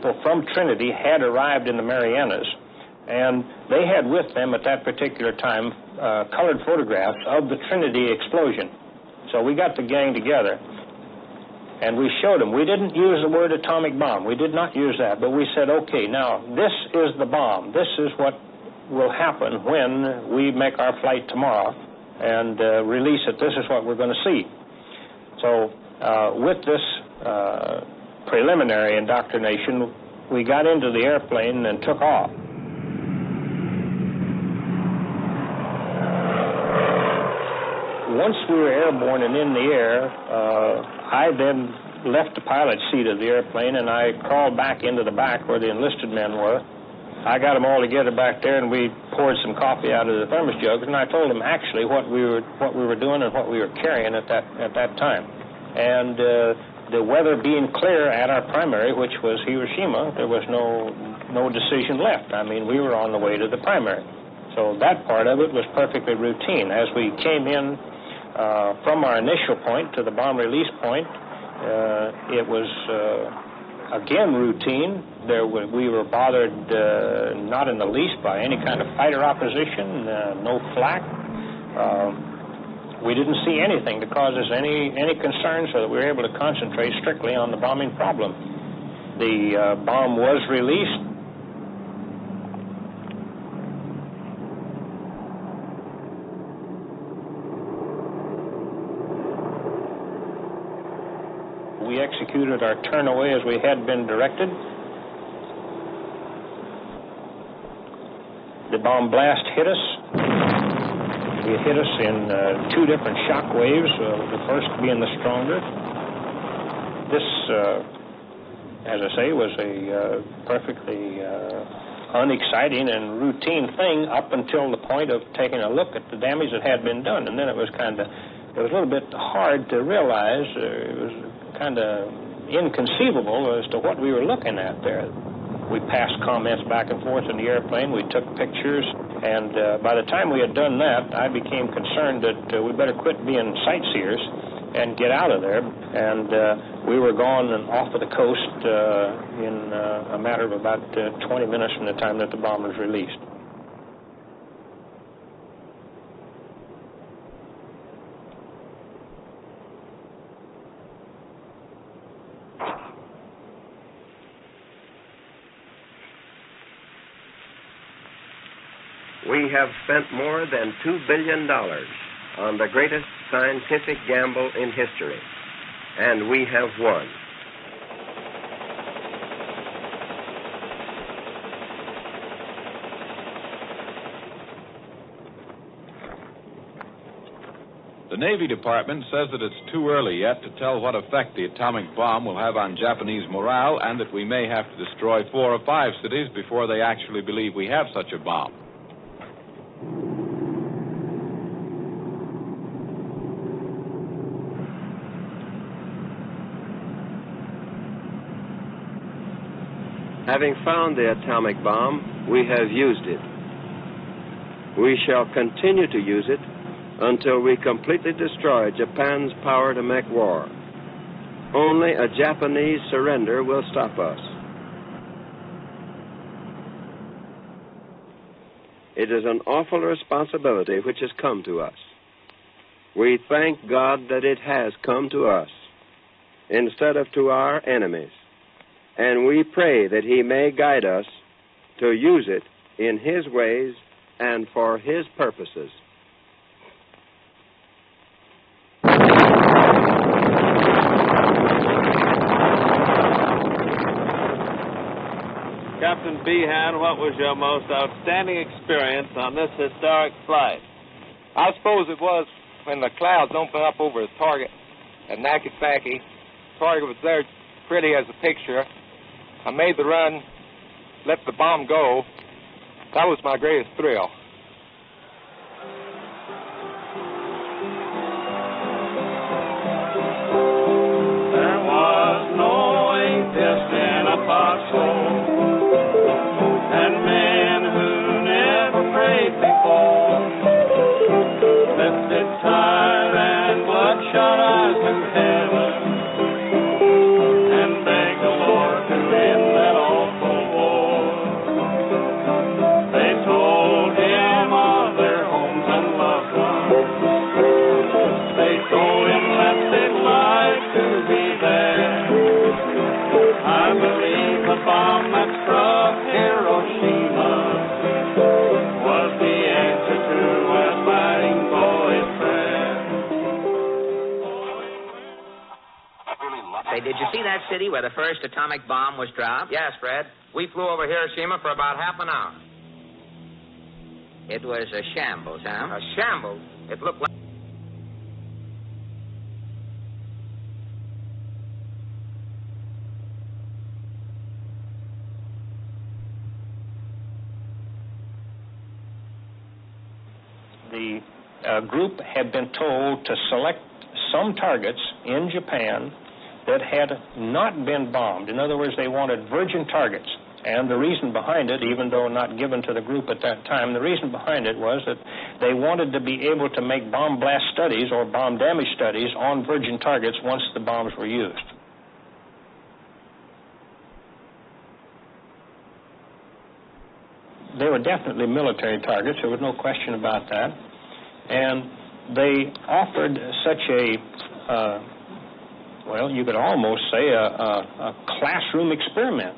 people from Trinity had arrived in the Marianas, and they had with them at that particular time colored photographs of the Trinity explosion. So we got the gang together, and we showed them. We didn't use the word atomic bomb. We did not use that, but we said, okay, now this is the bomb. This is what will happen when we make our flight tomorrow and release it. This is what we're going to see. So with this preliminary indoctrination, we got into the airplane and took off. Once we were airborne and in the air, I then left the pilot's seat of the airplane and I crawled back into the back where the enlisted men were. I got them all together back there, and we poured some coffee out of the thermos jugs, and I told them actually what we were doing and what we were carrying at that time. And the weather being clear at our primary, which was Hiroshima, there was no decision left. I mean, we were on the way to the primary. So that part of it was perfectly routine. As we came in from our initial point to the bomb release point, it was again routine. We were bothered not in the least by any kind of fighter opposition, no flak. We didn't see anything to cause us any concern, so that we were able to concentrate strictly on the bombing problem. The bomb was released. We executed our turn away as we had been directed. The bomb blast hit us. It hit us in two different shock waves, the first being the stronger. This, as I say, was a perfectly unexciting and routine thing up until the point of taking a look at the damage that had been done. And then it was a little bit hard to realize. It was kind of inconceivable as to what we were looking at there. We passed comments back and forth in the airplane. We took pictures, and by the time we had done that, I became concerned that we better quit being sightseers and get out of there. And we were gone and off of the coast in a matter of about 20 minutes from the time that the bomb was released. We have spent more than $2 billion on the greatest scientific gamble in history, and we have won. The Navy Department says that it's too early yet to tell what effect the atomic bomb will have on Japanese morale, and that we may have to destroy 4 or 5 cities before they actually believe we have such a bomb. Having found the atomic bomb, we have used it. We shall continue to use it until we completely destroy Japan's power to make war. Only a Japanese surrender will stop us. It is an awful responsibility which has come to us. We thank God that it has come to us instead of to our enemies. And we pray that He may guide us to use it in His ways and for His purposes. Captain Behan, what was your most outstanding experience on this historic flight? I suppose it was when the clouds opened up over the target at Nagasaki. The target was there pretty as a picture. I made the run, let the bomb go. That was my greatest thrill. There was no atheist in a foxhole, and men who never prayed before lifted tired and bloodshot eyes to heaven and begged the Lord to end that all. the bomb that struck Hiroshima was the answer to where fighting boys friend. Say, did you see that city where the first atomic bomb was dropped? Yes, Fred. We flew over Hiroshima for about half an hour. It was a shambles, huh? A shambles. It looked like... The group had been told to select some targets in Japan that had not been bombed. In other words, they wanted virgin targets. And the reason behind it, even though not given to the group at that time, the reason behind it was that they wanted to be able to make bomb blast studies or bomb damage studies on virgin targets once the bombs were used. They were definitely military targets. There was no question about that. And they offered such a, well, you could almost say a classroom experiment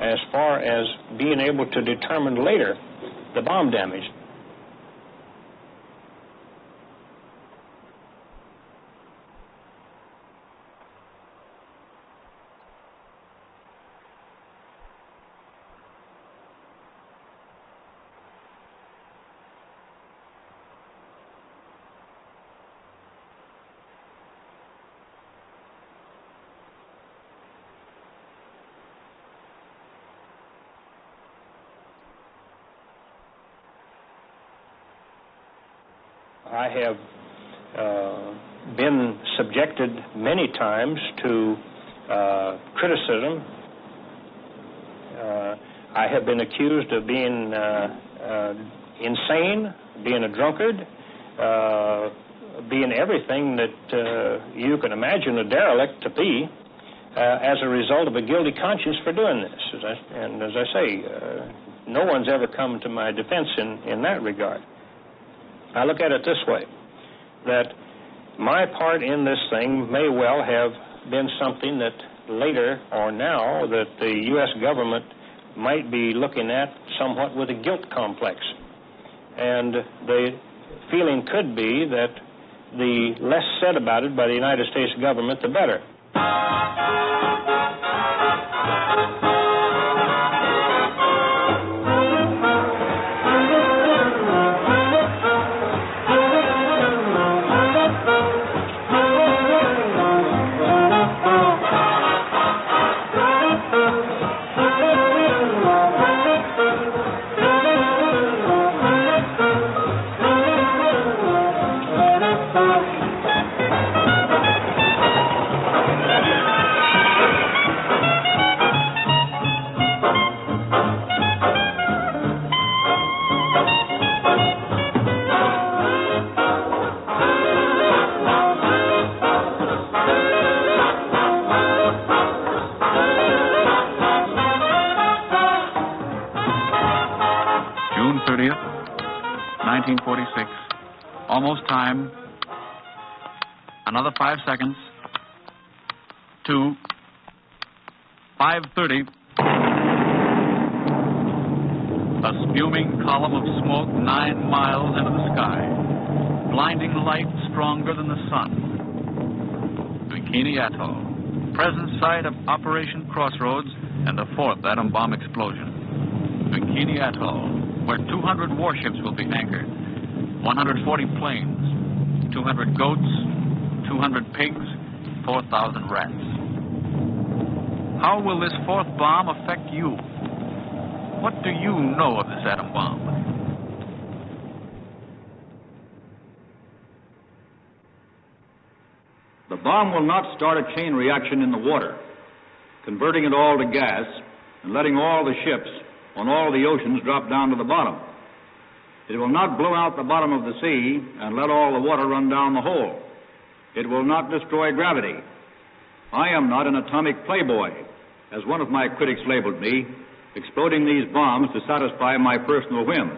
as far as being able to determine later the bomb damage. I have been subjected many times to criticism. I have been accused of being insane, being a drunkard, being everything that you can imagine a derelict to be as a result of a guilty conscience for doing this. And as I say, no one's ever come to my defense in that regard. I look at it this way, that my part in this thing may well have been something that later or now that the U.S. government might be looking at somewhat with a guilt complex. And the feeling could be that the less said about it by the United States government, the better. June 30th, 1946. Almost time. Another 5 seconds. 2. 5:30. A spuming column of smoke 9 miles into the sky. Blinding light stronger than the sun. Bikini Atoll. Present site of Operation Crossroads and the 4th atom bomb explosion. Bikini Atoll, where 200 warships will be anchored, 140 planes, 200 goats, 200 pigs, 4,000 rats. How will this 4th bomb affect you? What do you know of this atom bomb? The bomb will not start a chain reaction in the water, converting it all to gas and letting all the ships on all the oceans drop down to the bottom. It will not blow out the bottom of the sea and let all the water run down the hole. It will not destroy gravity. I am not an atomic playboy, as one of my critics labeled me, exploding these bombs to satisfy my personal whim.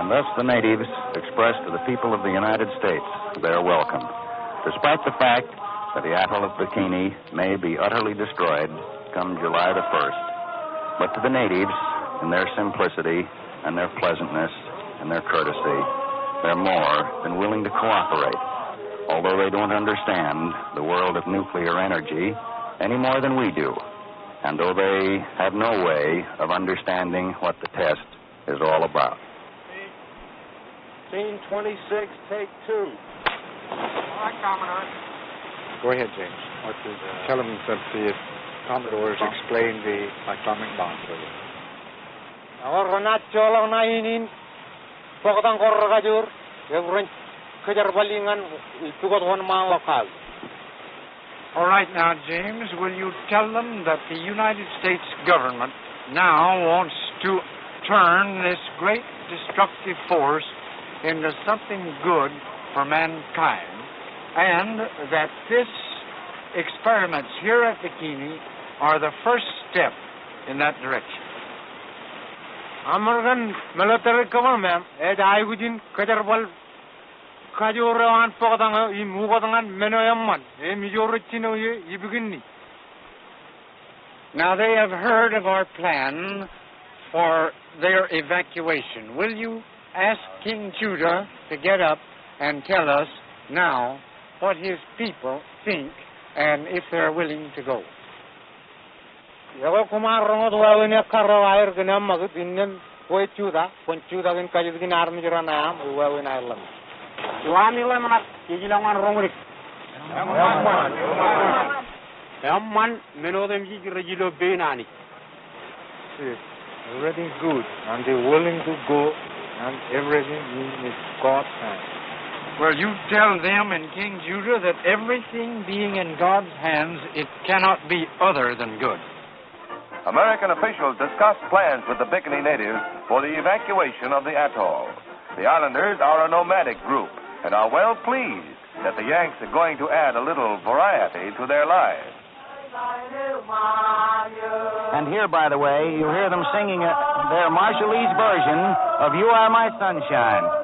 and thus the natives express to the people of the United States their welcome, despite the fact that the atoll of Bikini may be utterly destroyed come July the 1st. But to the natives, in their simplicity and their pleasantness and their courtesy, they're more than willing to cooperate, although they don't understand the world of nuclear energy any more than we do, and though they have no way of understanding what the test is all about. Scene 26, take 2. All right, Commodore. Go ahead, James. Tell them that the Commodores explained the atomic bomb to you. Ahora cholang na inin, pagkatang korragajur, every kajarbalingan itugot one man lokal. All right now, James, will you tell them that the United States government now wants to turn this great destructive force into something good for mankind, and that this experiments here at Bikini are the first step in that direction? American military government, I within Kajarbal Kajuran Poganga, Mugodangan, Menoyaman, Mijoricino, Yibugini. Now they have heard of our plan for their evacuation. Will you ask King Judah to get up and tell us now what his people think and if they're willing to go? Yago Kumar Rongo, when a car wire Ganam, Indian, Poet Judah, when Judah and Kajin Army Ranam, who were in Ireland. One lemon, Yilang Romric. Yaman, Meno them Yigregilo Benani. Everything good, and they're willing to go, and everything is God's hand. Well, you tell them and King Judah that everything being in God's hands, it cannot be other than good. American officials discussed plans with the Bikini natives for the evacuation of the atoll. The islanders are a nomadic group and are well pleased that the Yanks are going to add a little variety to their lives. And here, by the way, you hear them singing their Marshallese version of You Are My Sunshine.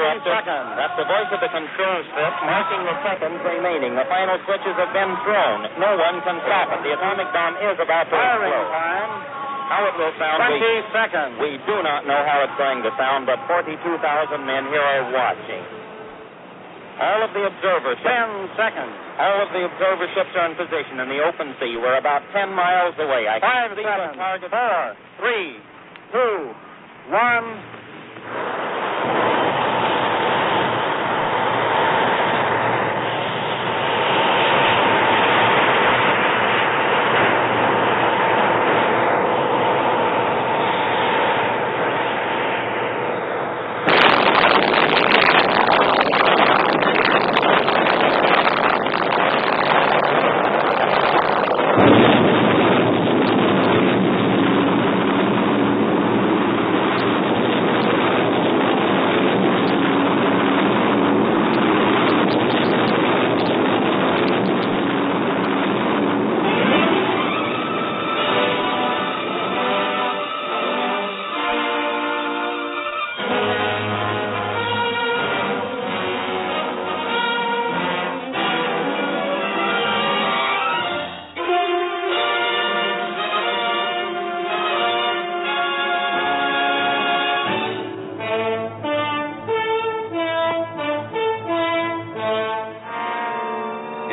That's the voice of the control strip marking the seconds remaining. The final switches have been thrown. No one can stop it. The atomic bomb is about to explode. How it will sound, 20 seconds. We do not know how it's going to sound, but 42,000 men here are watching. All of the observer ships. 10 seconds. All of the observer ships are in position in the open sea. We're about 10 miles away. I can 5 see seconds. the target. 4, 3, 2, 1.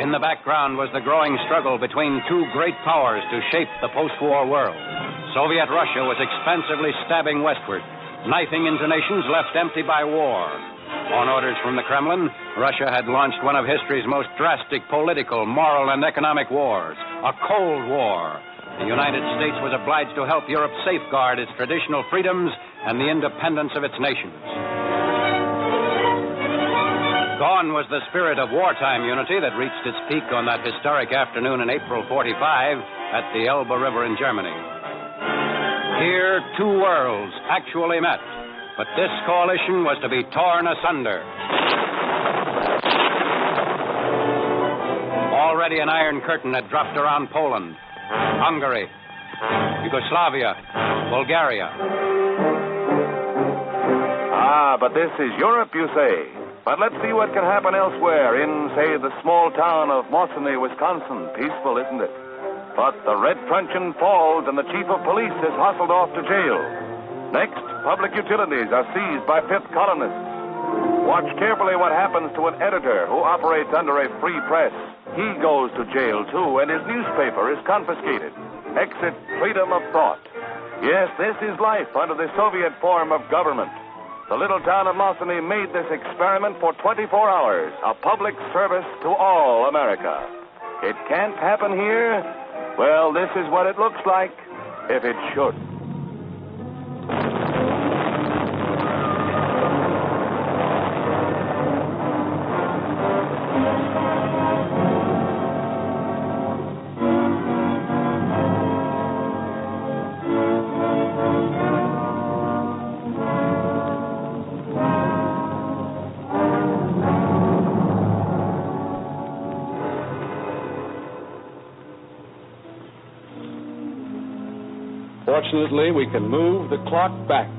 In the background was the growing struggle between two great powers to shape the post-war world. Soviet Russia was expansively stabbing westward, knifing into nations left empty by war. On orders from the Kremlin, Russia had launched one of history's most drastic political, moral, and economic wars, a Cold War. The United States was obliged to help Europe safeguard its traditional freedoms and the independence of its nations. Gone was the spirit of wartime unity that reached its peak on that historic afternoon in April 45 at the Elbe River in Germany. Here, two worlds actually met, but this coalition was to be torn asunder. Already an iron curtain had dropped around Poland, Hungary, Yugoslavia, Bulgaria. Ah, but this is Europe, you say. But let's see what can happen elsewhere in, say, the small town of Mosinee, Wisconsin. Peaceful, isn't it? But the red truncheon falls and the chief of police is hustled off to jail. Next, public utilities are seized by fifth colonists. Watch carefully what happens to an editor who operates under a free press. He goes to jail, too, and his newspaper is confiscated. Exit freedom of thought. Yes, this is life under the Soviet form of government. The little town of Mosinee made this experiment for 24 hours, a public service to all America. It can't happen here? Well, this is what it looks like if it should. Fortunately, we can move the clock back.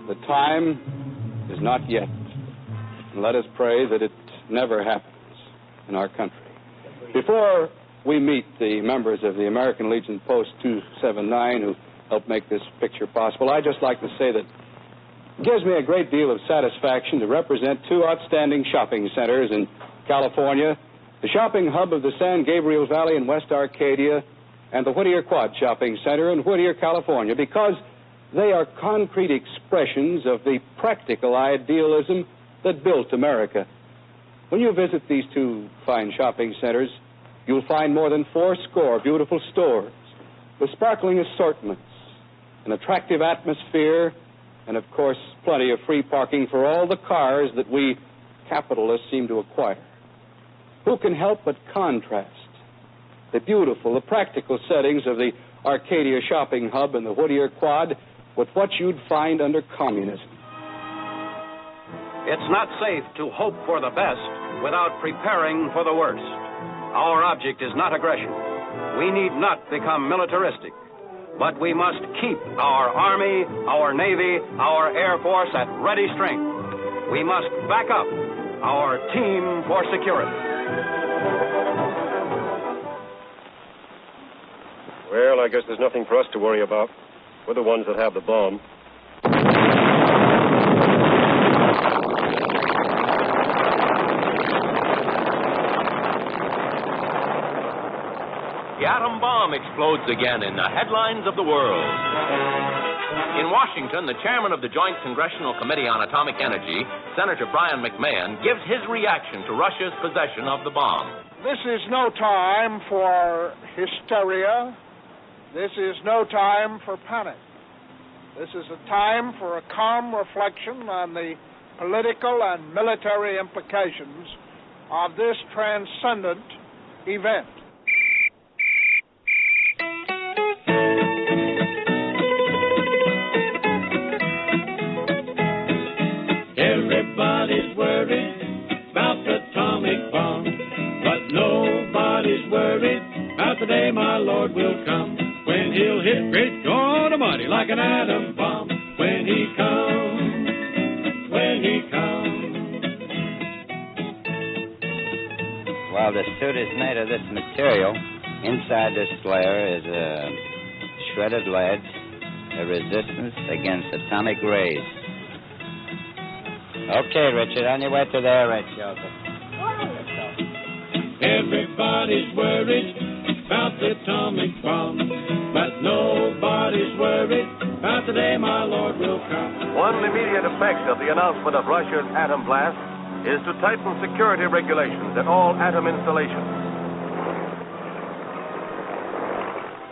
The time is not yet. And let us pray that it never happens in our country. Before we meet the members of the American Legion Post 279 who helped make this picture possible, I'd just like to say that it gives me a great deal of satisfaction to represent two outstanding shopping centers in California, the shopping hub of the San Gabriel Valley in West Arcadia, and the Whittier Quad Shopping Center in Whittier, California, because they are concrete expressions of the practical idealism that built America. When you visit these two fine shopping centers, you'll find more than 80 beautiful stores with sparkling assortments, an attractive atmosphere, and, of course, plenty of free parking for all the cars that we capitalists seem to acquire. Who can help but contrast the beautiful, the practical settings of the Arcadia Shopping Hub and the Whittier Quad with what you'd find under communism? It's not safe to hope for the best without preparing for the worst. Our object is not aggression. We need not become militaristic, but we must keep our Army, our Navy, our Air Force at ready strength. We must back up our team for security. Well, I guess there's nothing for us to worry about. We're the ones that have the bomb. The atom bomb explodes again in the headlines of the world. In Washington, the chairman of the Joint Congressional Committee on Atomic Energy, Senator Brian McMahon, gives his reaction to Russia's possession of the bomb. This is no time for hysteria. This is no time for panic. This is a time for a calm reflection on the political and military implications of this transcendent event. Everybody's worried about the atomic bomb, but nobody's worried about the day my Lord will come. When he'll hit great God Almighty like an atom bomb. When he comes, when he comes. Well, the suit is made of this material. Inside this layer is shredded lead, a resistance against atomic rays. Okay, Richard, on your way to the air raid shelter. Everybody's worried about the atomic bomb, but nobody's worried about the day my Lord will come. One immediate effect of the announcement of Russia's atom blast is to tighten security regulations at all atom installations.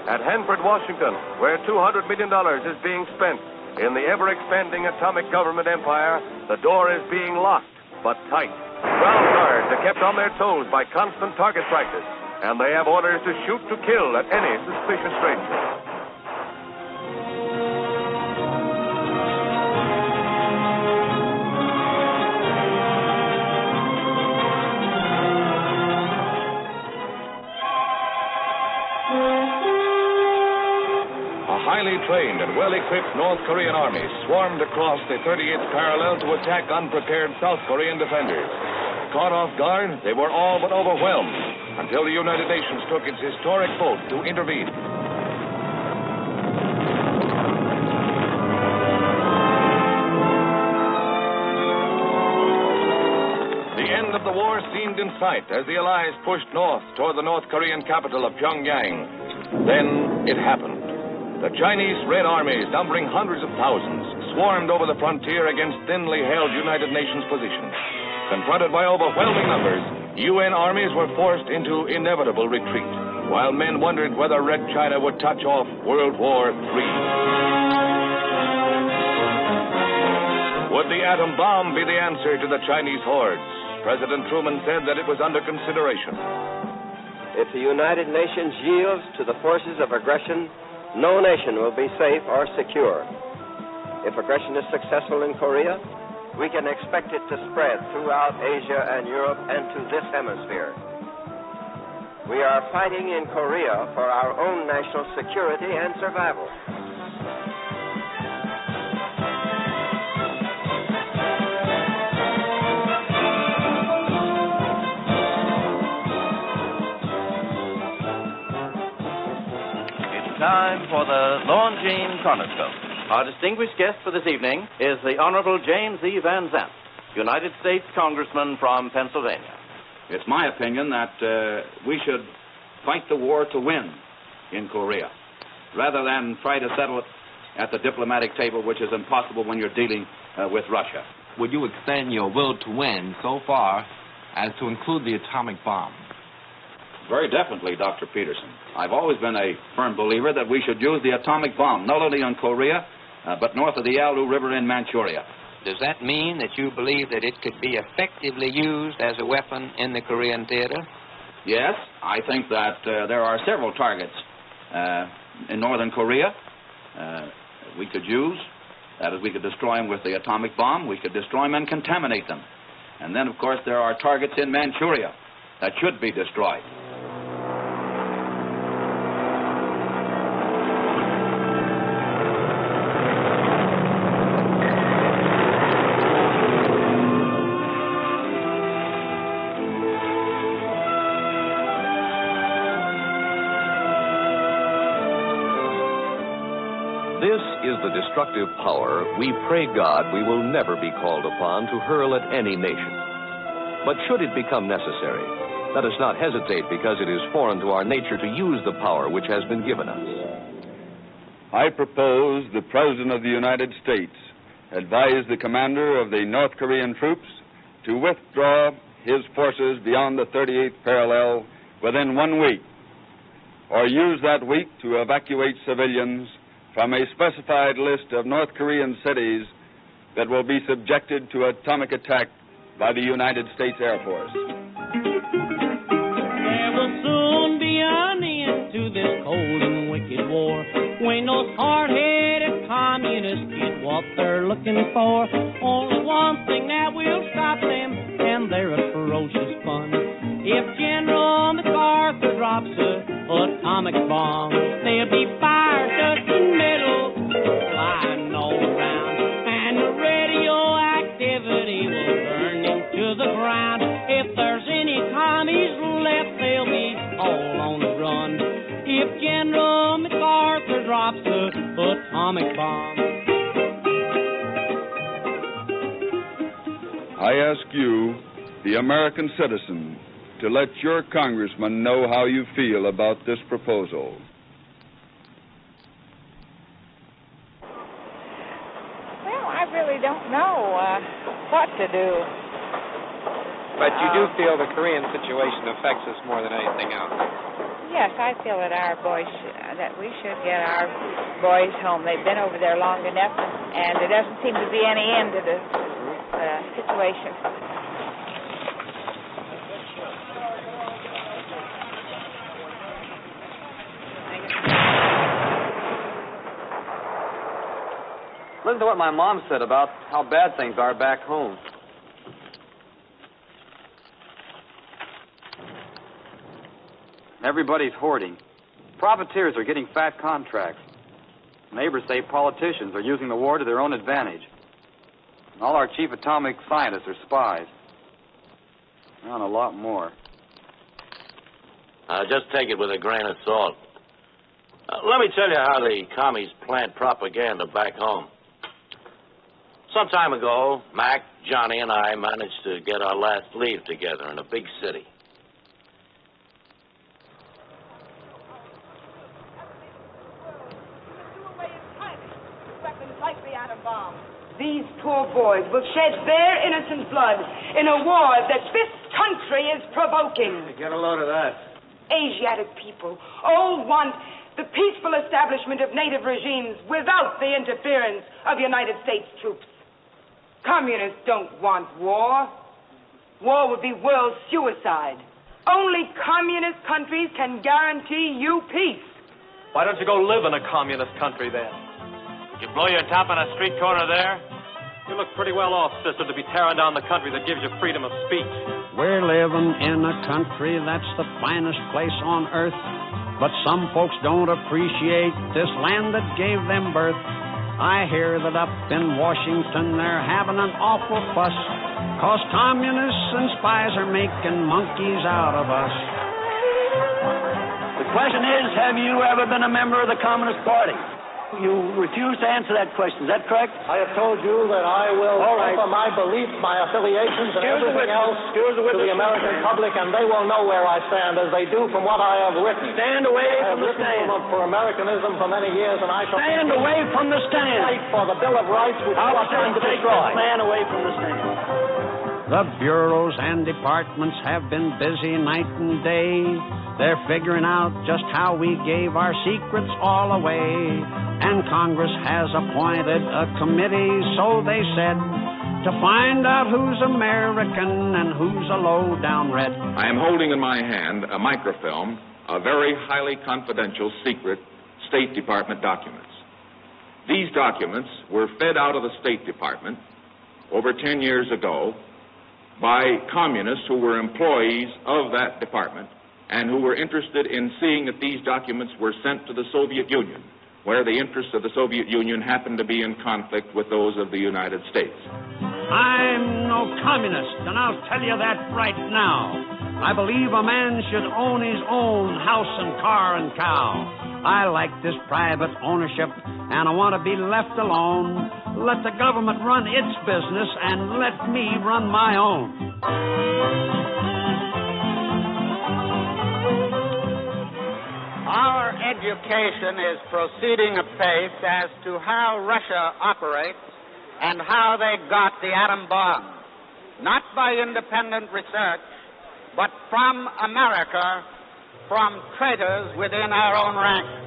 At Hanford, Washington, where $200 million is being spent in the ever-expanding atomic government empire, The door is being locked, but tight. Ground guards are kept on their toes by constant target practice, and they have orders to shoot to kill at any suspicious stranger. A highly trained and well-equipped North Korean army swarmed across the 38th parallel to attack unprepared South Korean defenders. Caught off guard, they were all but overwhelmed until the United Nations took its historic vote to intervene. The end of the war seemed in sight as the Allies pushed north toward the North Korean capital of Pyongyang. Then it happened. The Chinese Red Armies, numbering hundreds of thousands, swarmed over the frontier against thinly held United Nations positions. Confronted by overwhelming numbers, UN armies were forced into inevitable retreat, while men wondered whether Red China would touch off World War III. Would the atom bomb be the answer to the Chinese hordes? President Truman said that it was under consideration. If the United Nations yields to the forces of aggression, no nation will be safe or secure. If aggression is successful in Korea, we can expect it to spread throughout Asia and Europe and to this hemisphere. We are fighting in Korea for our own national security and survival. Time for the Longines Cornerstone. Our distinguished guest for this evening is the Honorable James E. Van Zandt, United States Congressman from Pennsylvania. It's my opinion that we should fight the war to win in Korea, rather than try to settle it at the diplomatic table, which is impossible when you're dealing with Russia. Would you extend your will to win so far as to include the atomic bomb? Very definitely, Dr. Peterson. I've always been a firm believer that we should use the atomic bomb, not only on Korea, but north of the Yalu River in Manchuria. Does that mean that you believe that it could be effectively used as a weapon in the Korean theater? Yes, I think that there are several targets in northern Korea we could use. That is, we could destroy them with the atomic bomb. We could destroy them and contaminate them. And then, of course, there are targets in Manchuria that should be destroyed. This is the destructive power we pray God we will never be called upon to hurl at any nation. But should it become necessary, let us not hesitate because it is foreign to our nature to use the power which has been given us. I propose the President of the United States advise the commander of the North Korean troops to withdraw his forces beyond the 38th parallel within 1 week, or use that week to evacuate civilians from a specified list of North Korean cities that will be subjected to atomic attack by the United States Air Force. There will soon be an end to this cold and wicked war when those hard-headed communists get what they're looking for. Only one thing that will stop them, and they're atrocious fun. If General MacArthur drops an atomic bomb, there'll be fire, dust, and metal flying all around, and the radioactivity will burn into the ground. If there's any commies left, they'll be all on the run. If General MacArthur drops an atomic bomb. I ask you, the American citizen, to let your congressman know how you feel about this proposal. Well, I really don't know what to do. But you do feel the Korean situation affects us more than anything else? Yes, I feel that that we should get our boys home. They've been over there long enough, and there doesn't seem to be any end to the situation. Listen to what my mom said about how bad things are back home. Everybody's hoarding. Profiteers are getting fat contracts. Neighbors say politicians are using the war to their own advantage. And all our chief atomic scientists are spies. And a lot more. Just take it with a grain of salt. Let me tell you how the commies plant propaganda back home. Some time ago, Mac, Johnny, and I managed to get our last leave together in a big city. These poor boys will shed their innocent blood in a war that this country is provoking. Get a load of that. Asiatic people all want the peaceful establishment of native regimes without the interference of United States troops. Communists don't want war. War would be world suicide. Only communist countries can guarantee you peace. Why don't you go live in a communist country then? Did you blow your top on a street corner there? You look pretty well off, sister, to be tearing down the country that gives you freedom of speech. We're living in a country that's the finest place on earth, but some folks don't appreciate this land that gave them birth. I hear that up in Washington they're having an awful fuss, 'cause communists and spies are making monkeys out of us. The question is, have you ever been a member of the Communist Party? You refuse to answer that question. Is that correct? I have told you that I will offer my beliefs, my affiliations, and everything else to the American public, and they will know where I stand, as they do from what I have written. Stand away from the stand. I have written for Americanism for many years, and I shall stand away from the stand. Fight for the Bill of Rights, which I you will are trying to take destroy. this man away from the stand. The bureaus and departments have been busy night and day. They're figuring out just how we gave our secrets all away. And Congress has appointed a committee, so they said, to find out who's American and who's a low-down red. I am holding in my hand a microfilm of very highly confidential, secret State Department documents. These documents were fed out of the State Department over 10 years ago by communists who were employees of that department and who were interested in seeing that these documents were sent to the Soviet Union, where the interests of the Soviet Union happened to be in conflict with those of the United States. I'm no communist, and I'll tell you that right now. I believe a man should own his own house and car and cow. I like this private ownership, and I want to be left alone. Let the government run its business, and let me run my own. Our education is proceeding apace as to how Russia operates and how they got the atom bomb. Not by independent research, but from America, from traitors within our own ranks.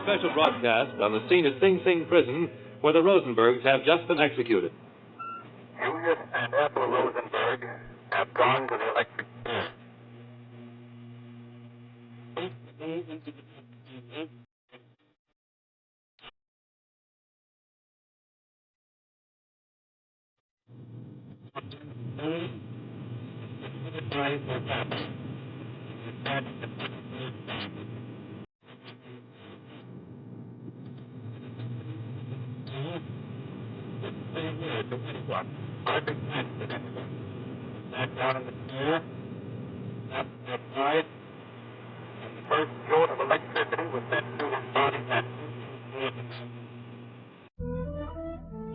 Special broadcast on the scene of Sing Sing prison, where the Rosenbergs have just been executed. Julius and Ethel Rosenberg have gone to the electric chair.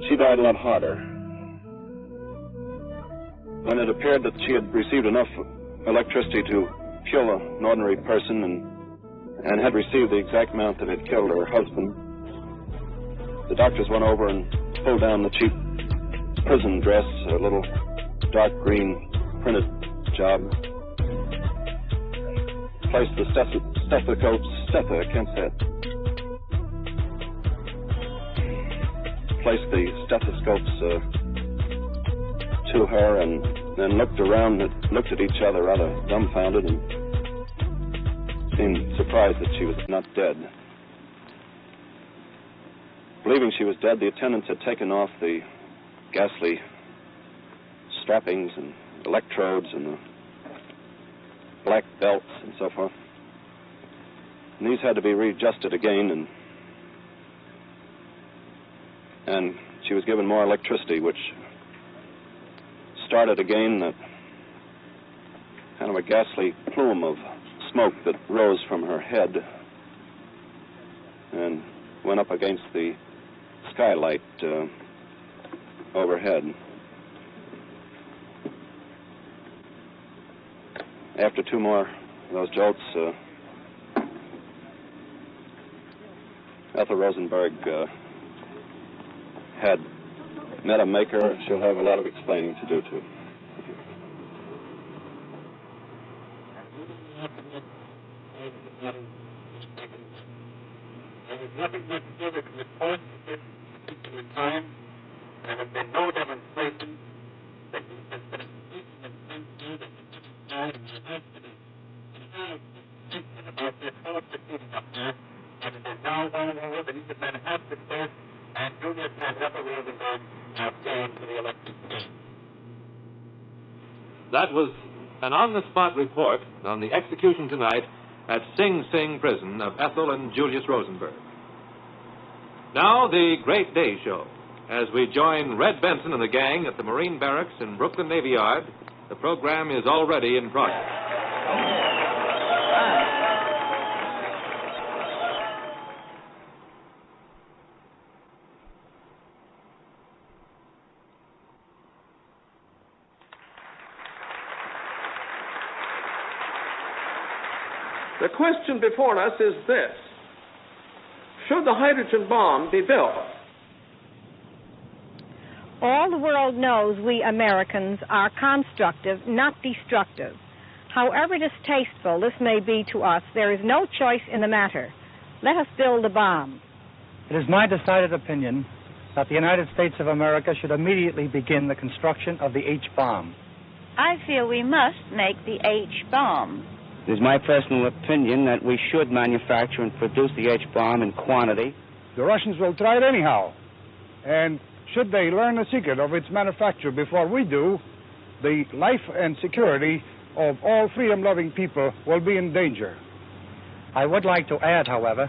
She died a lot harder. When it appeared that she had received enough electricity to kill an ordinary person and had received the exact amount that had killed her husband, the doctors went over and pulled down the cheap prison dress, a little dark green printed job, placed the placed the stethoscopes to her and then looked around and looked at each other rather dumbfounded and seemed surprised that she was not dead. Believing she was dead, the attendants had taken off the ghastly strappings and electrodes and the black belts and so forth. And these had to be readjusted again, and she was given more electricity, which started again that kind of a ghastly plume of smoke that rose from her head and went up against the skylight overhead. After two more of those jolts, Ethel Rosenberg had met a maker. She'll have a lot of explaining to do, too. There was nothing much further to report at this particular time. There have been no demonstrations that you have been speaking of cancer that you didn't die in the hospital. And now it's thinking about this whole proceeding up there, and it is now known over that each of men has success, and Julius and Ethel Rosenberg have gone to the election. That was an on-the-spot report on the execution tonight at Sing Sing prison of Ethel and Julius Rosenberg. Now, the Great Day Show. As we join Red Benson and the gang at the Marine Barracks in Brooklyn Navy Yard, the program is already in progress. The question before us is this: should the hydrogen bomb be built? All the world knows we Americans are constructive, not destructive. However distasteful this may be to us, there is no choice in the matter. Let us build the bomb. It is my decided opinion that the United States of America should immediately begin the construction of the H-bomb. I feel we must make the H-bomb. It is my personal opinion that we should manufacture and produce the H-bomb in quantity. The Russians will try it anyhow. And should they learn the secret of its manufacture before we do, the life and security of all freedom-loving people will be in danger. I would like to add, however,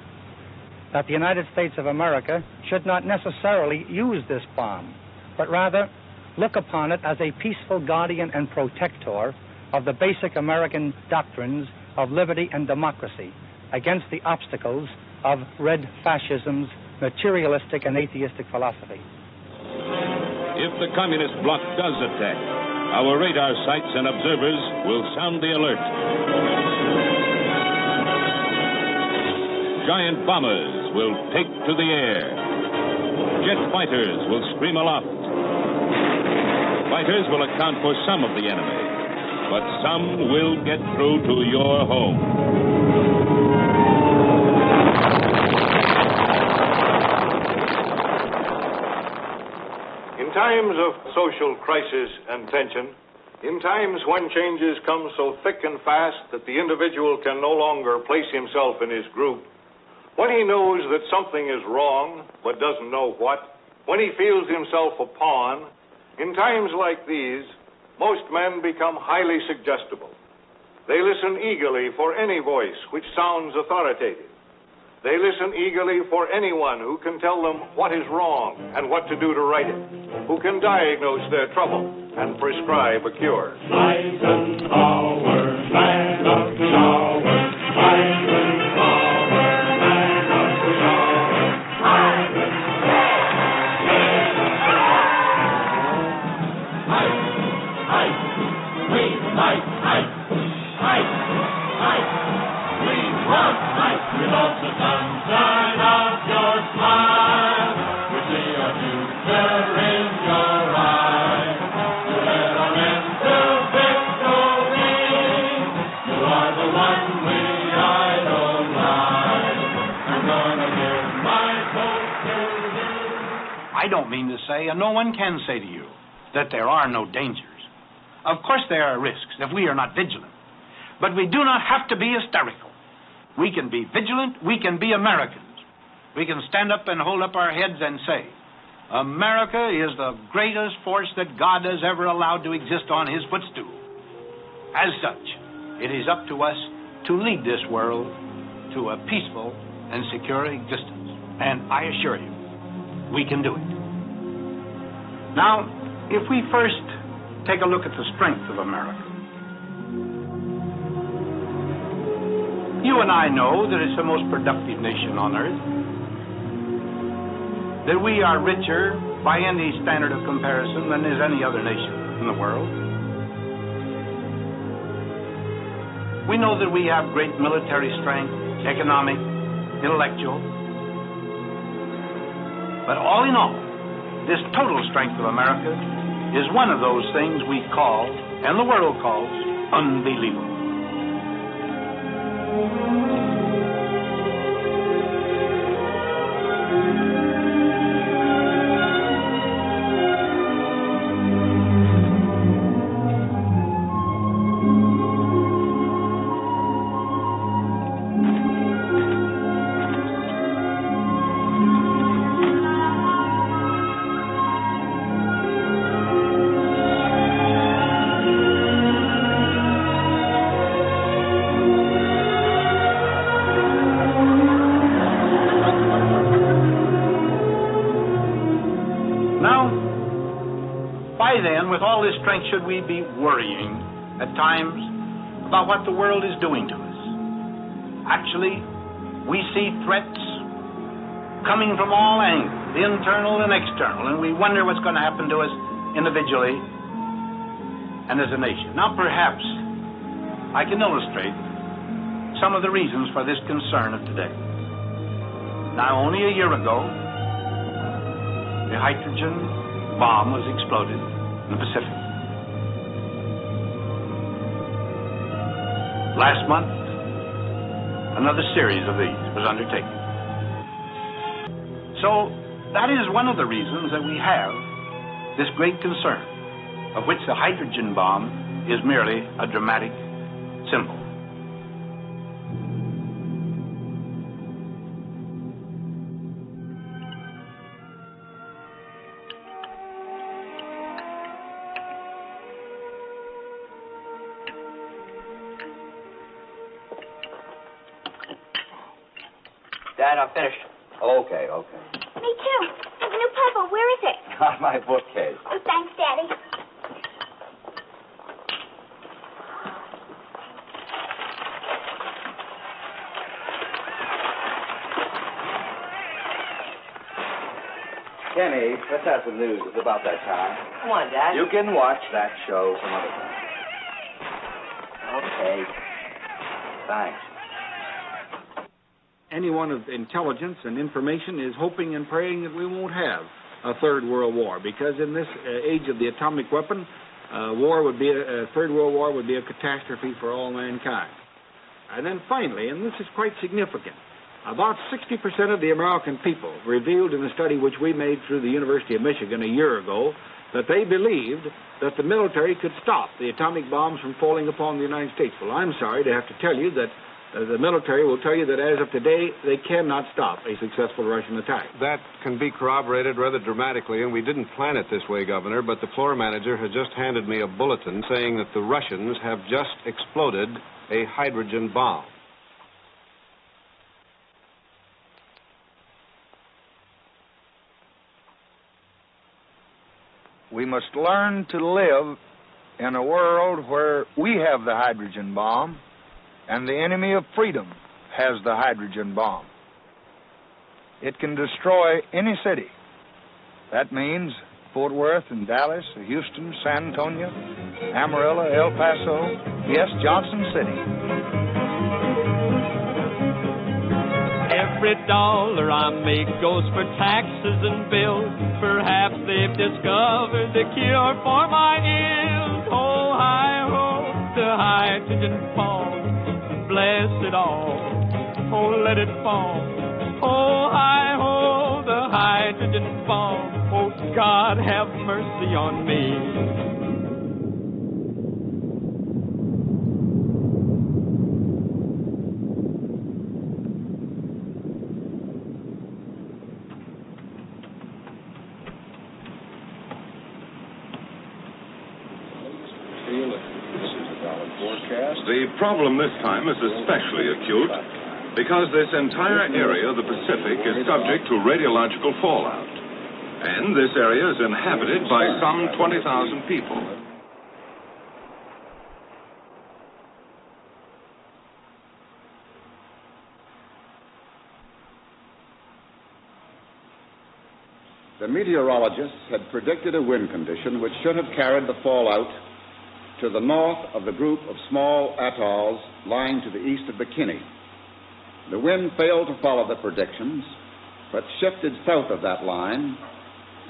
that the United States of America should not necessarily use this bomb, but rather look upon it as a peaceful guardian and protector of the basic American doctrines of liberty and democracy against the obstacles of red fascism's materialistic and atheistic philosophy. If the communist bloc does attack, our radar sites and observers will sound the alert. Giant bombers will take to the air. Jet fighters will scream aloft. Fighters will account for some of the enemy, but some will get through to your home. In times of social crisis and tension, in times when changes come so thick and fast that the individual can no longer place himself in his group, when he knows that something is wrong but doesn't know what, when he feels himself a pawn, in times like these, most men become highly suggestible. They listen eagerly for any voice which sounds authoritative. They listen eagerly for anyone who can tell them what is wrong and what to do to right it, who can diagnose their trouble and prescribe a cure. Eisenhower, man of the hour. Eisenhower, man of the hour. We like ice. We want ice. We love the sunshine of your smile. We see a future in your eyes. You led our men to victory. You are the one we idolize. I'm gonna give my vote to you. I don't mean to say, and no one can say to you, that there are no dangers. Of course there are risks if we are not vigilant. But we do not have to be hysterical. We can be vigilant. We can be Americans. We can stand up and hold up our heads and say, America is the greatest force that God has ever allowed to exist on his footstool. As such, it is up to us to lead this world to a peaceful and secure existence. And I assure you, we can do it. Now, if we first take a look at the strength of America. You and I know that it's the most productive nation on earth, that we are richer by any standard of comparison than is any other nation in the world. We know that we have great military strength, economic, intellectual. But all in all, this total strength of America is one of those things we call, and the world calls, unbelievable. With all this strength, should we be worrying at times about what the world is doing to us? Actually, we see threats coming from all angles, internal and external, and we wonder what's going to happen to us individually and as a nation. Now, perhaps I can illustrate some of the reasons for this concern of today. Now, only a year ago, the hydrogen bomb was exploded in the Pacific. Last month, another series of these was undertaken. So that is one of the reasons that we have this great concern, of which the hydrogen bomb is merely a dramatic symbol. Dad, I'm finished. Okay. Me too. There's a new puzzle. Where is it? Got my bookcase. Oh, thanks, Daddy. Kenny, let's have some news. It's about that time. Come on, Dad. You can watch that show some other time. Okay. Thanks. Anyone of intelligence and information is hoping and praying that we won't have a third world war, because in this age of the atomic weapon, a third world war would be a catastrophe for all mankind. And then finally, and this is quite significant, about 60% of the American people revealed in a study which we made through the University of Michigan a year ago that they believed that the military could stop the atomic bombs from falling upon the United States. Well, I'm sorry to have to tell you that The military will tell you that as of today, they cannot stop a successful Russian attack. That can be corroborated rather dramatically, and we didn't plan it this way, Governor, but the floor manager has just handed me a bulletin saying that the Russians have just exploded a hydrogen bomb. We must learn to live in a world where we have the hydrogen bomb and the enemy of freedom has the hydrogen bomb. It can destroy any city. That means Fort Worth and Dallas, Houston, San Antonio, Amarillo, El Paso, yes, Johnson City. Every dollar I make goes for taxes and bills. Perhaps they've discovered the cure for my ills. Oh, hi-ho, the hydrogen bomb. Bless it all. Oh, let it fall. Oh, hi-ho, the hydrogen bomb. Oh, God, have mercy on me. The problem this time is especially acute because this entire area of the Pacific is subject to radiological fallout. And this area is inhabited by some 20,000 people. The meteorologists had predicted a wind condition which should have carried the fallout to the north of the group of small atolls lying to the east of Bikini. The wind failed to follow the predictions, but shifted south of that line,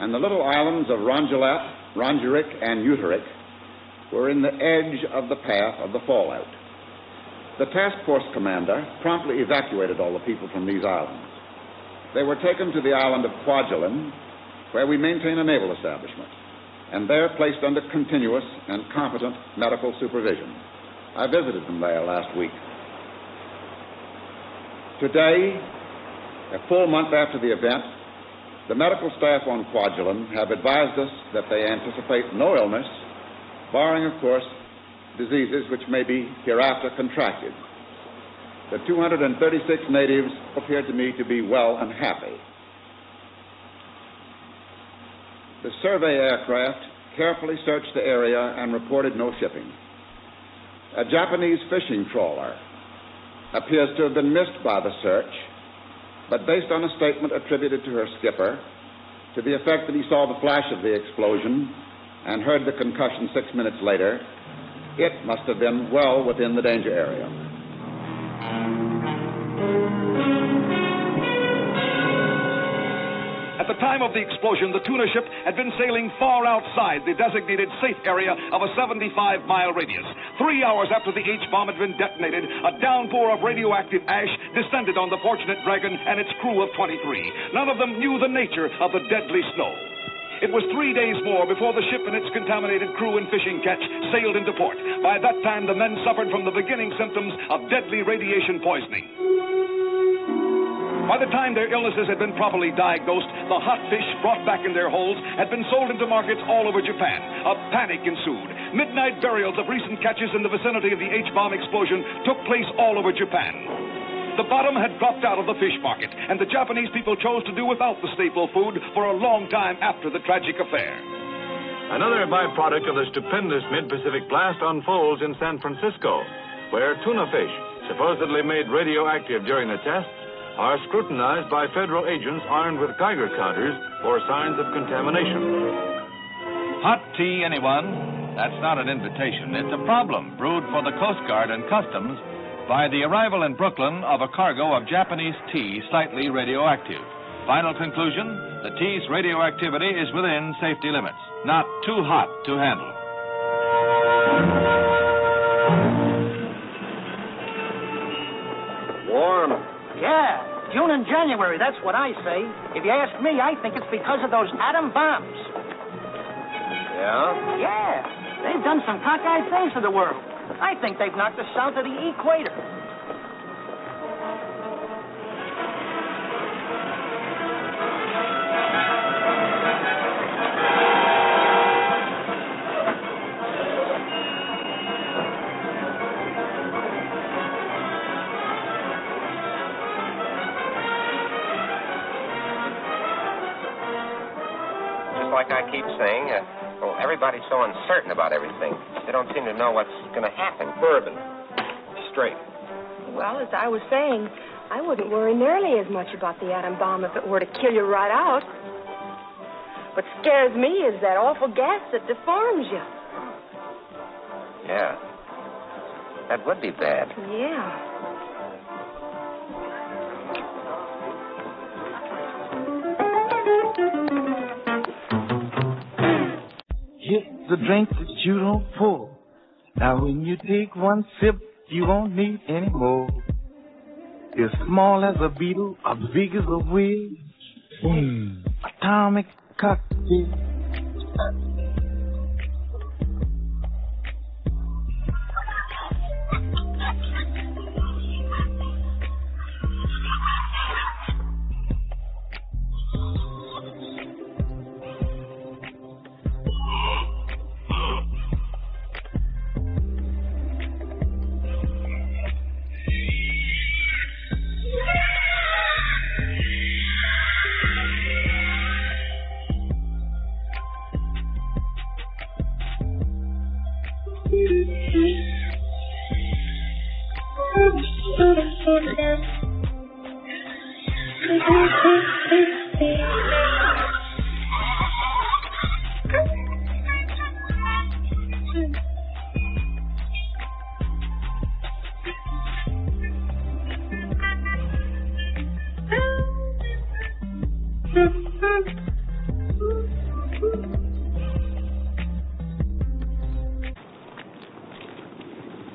and the little islands of Rongelet, Rongerik, and Uterik were in the edge of the path of the fallout. The task force commander promptly evacuated all the people from these islands. They were taken to the island of Kwajalein, where we maintain a naval establishment, and there placed under continuous and competent medical supervision. I visited them there last week. Today, a full month after the event, the medical staff on Kwajalein have advised us that they anticipate no illness, barring, of course, diseases which may be hereafter contracted. The 236 natives appeared to me to be well and happy. The survey aircraft carefully searched the area and reported no shipping. A Japanese fishing trawler appears to have been missed by the search, but based on a statement attributed to her skipper, to the effect that he saw the flash of the explosion and heard the concussion 6 minutes later, it must have been well within the danger area. At the time of the explosion, the tuna ship had been sailing far outside the designated safe area of a 75-mile radius. 3 hours after the H-bomb had been detonated, a downpour of radioactive ash descended on the Fortunate Dragon and its crew of 23. None of them knew the nature of the deadly snow. It was 3 days more before the ship and its contaminated crew and fishing catch sailed into port. By that time, the men suffered from the beginning symptoms of deadly radiation poisoning. By the time their illnesses had been properly diagnosed, the hot fish brought back in their holds had been sold into markets all over Japan. A panic ensued. Midnight burials of recent catches in the vicinity of the H-bomb explosion took place all over Japan. The bottom had dropped out of the fish market, and the Japanese people chose to do without the staple food for a long time after the tragic affair. Another byproduct of the stupendous mid-Pacific blast unfolds in San Francisco, where tuna fish, supposedly made radioactive during the tests, are scrutinized by federal agents armed with Geiger counters for signs of contamination. Hot tea, anyone? That's not an invitation. It's a problem brewed for the Coast Guard and Customs by the arrival in Brooklyn of a cargo of Japanese tea slightly radioactive. Final conclusion, the tea's radioactivity is within safety limits, not too hot to handle. Warm. Yeah, June and January, that's what I say. If you ask me, I think it's because of those atom bombs. Yeah? Yeah, they've done some cockeyed things to the world. I think they've knocked us south of the equator. keep saying, well, everybody's so uncertain about everything. They don't seem to know what's going to happen. Bourbon. Straight. Well, as I was saying, I wouldn't worry nearly as much about the atom bomb if it were to kill you right out. What scares me is that awful gas that deforms you. Yeah. That would be bad. Yeah. It's the drink that you don't pour. Now when you take one sip, you won't need any more. It's small as a beetle, or big as a wheel. Boom. Atomic cocktail.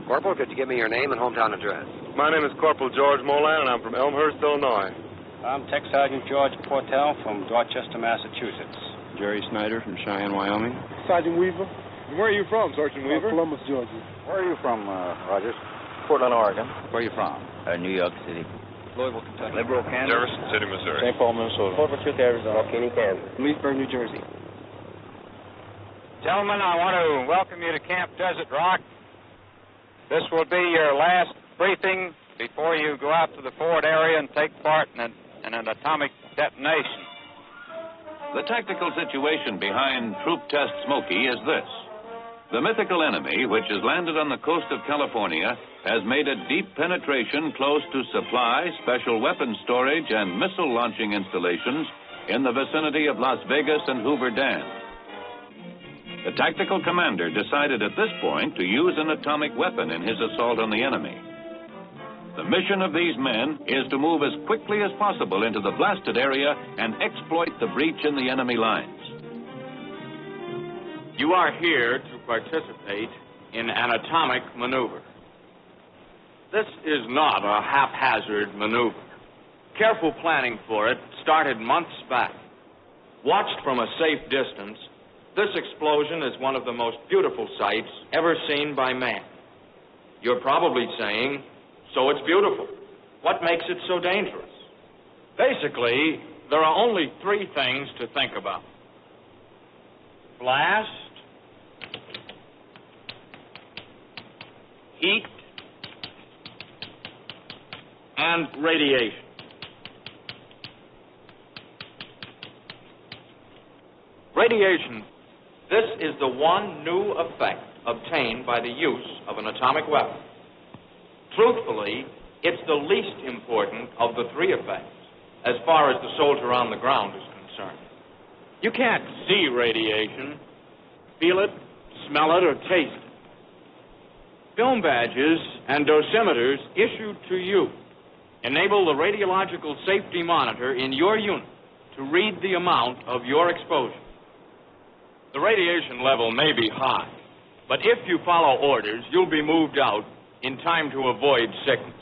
Corporal, could you give me your name and hometown address? My name is Corporal George Molan, and I'm from Elmhurst, Illinois. I'm Tech Sergeant George Portell from Dorchester, Massachusetts. Jerry Snyder from Cheyenne, Wyoming. Sergeant Weaver. Where are you from, Sergeant Weaver? Columbus, Georgia. Where are you from, Rogers? Portland, Oregon. Where are you from? New York City. Louisville, Kentucky. Liberal, Kansas. Jefferson City, Missouri. St. Paul, Minnesota. Fort Worth, Arizona. Waukegan, Kansas. Leesburg, New Jersey. Gentlemen, I want to welcome you to Camp Desert Rock. This will be your last briefing before you go out to the forward area and take part in an atomic detonation. The tactical situation behind Troop Test Smoky is this. The mythical enemy, which has landed on the coast of California, has made a deep penetration close to supply, special weapons storage, and missile launching installations in the vicinity of Las Vegas and Hoover Dam. The tactical commander decided at this point to use an atomic weapon in his assault on the enemy. The mission of these men is to move as quickly as possible into the blasted area and exploit the breach in the enemy lines. You are here to participate in an atomic maneuver. This is not a haphazard maneuver. Careful planning for it started months back. Watched from a safe distance, this explosion is one of the most beautiful sights ever seen by man. You're probably saying, so it's beautiful. What makes it so dangerous? Basically, there are only three things to think about. Blast, heat, and radiation. Radiation. This is the one new effect obtained by the use of an atomic weapon. Truthfully, it's the least important of the three effects as far as the soldier on the ground is concerned. You can't see radiation, feel it, smell it, or taste it. Film badges and dosimeters issued to you enable the radiological safety monitor in your unit to read the amount of your exposure. The radiation level may be high, but if you follow orders, you'll be moved out in time to avoid sickness.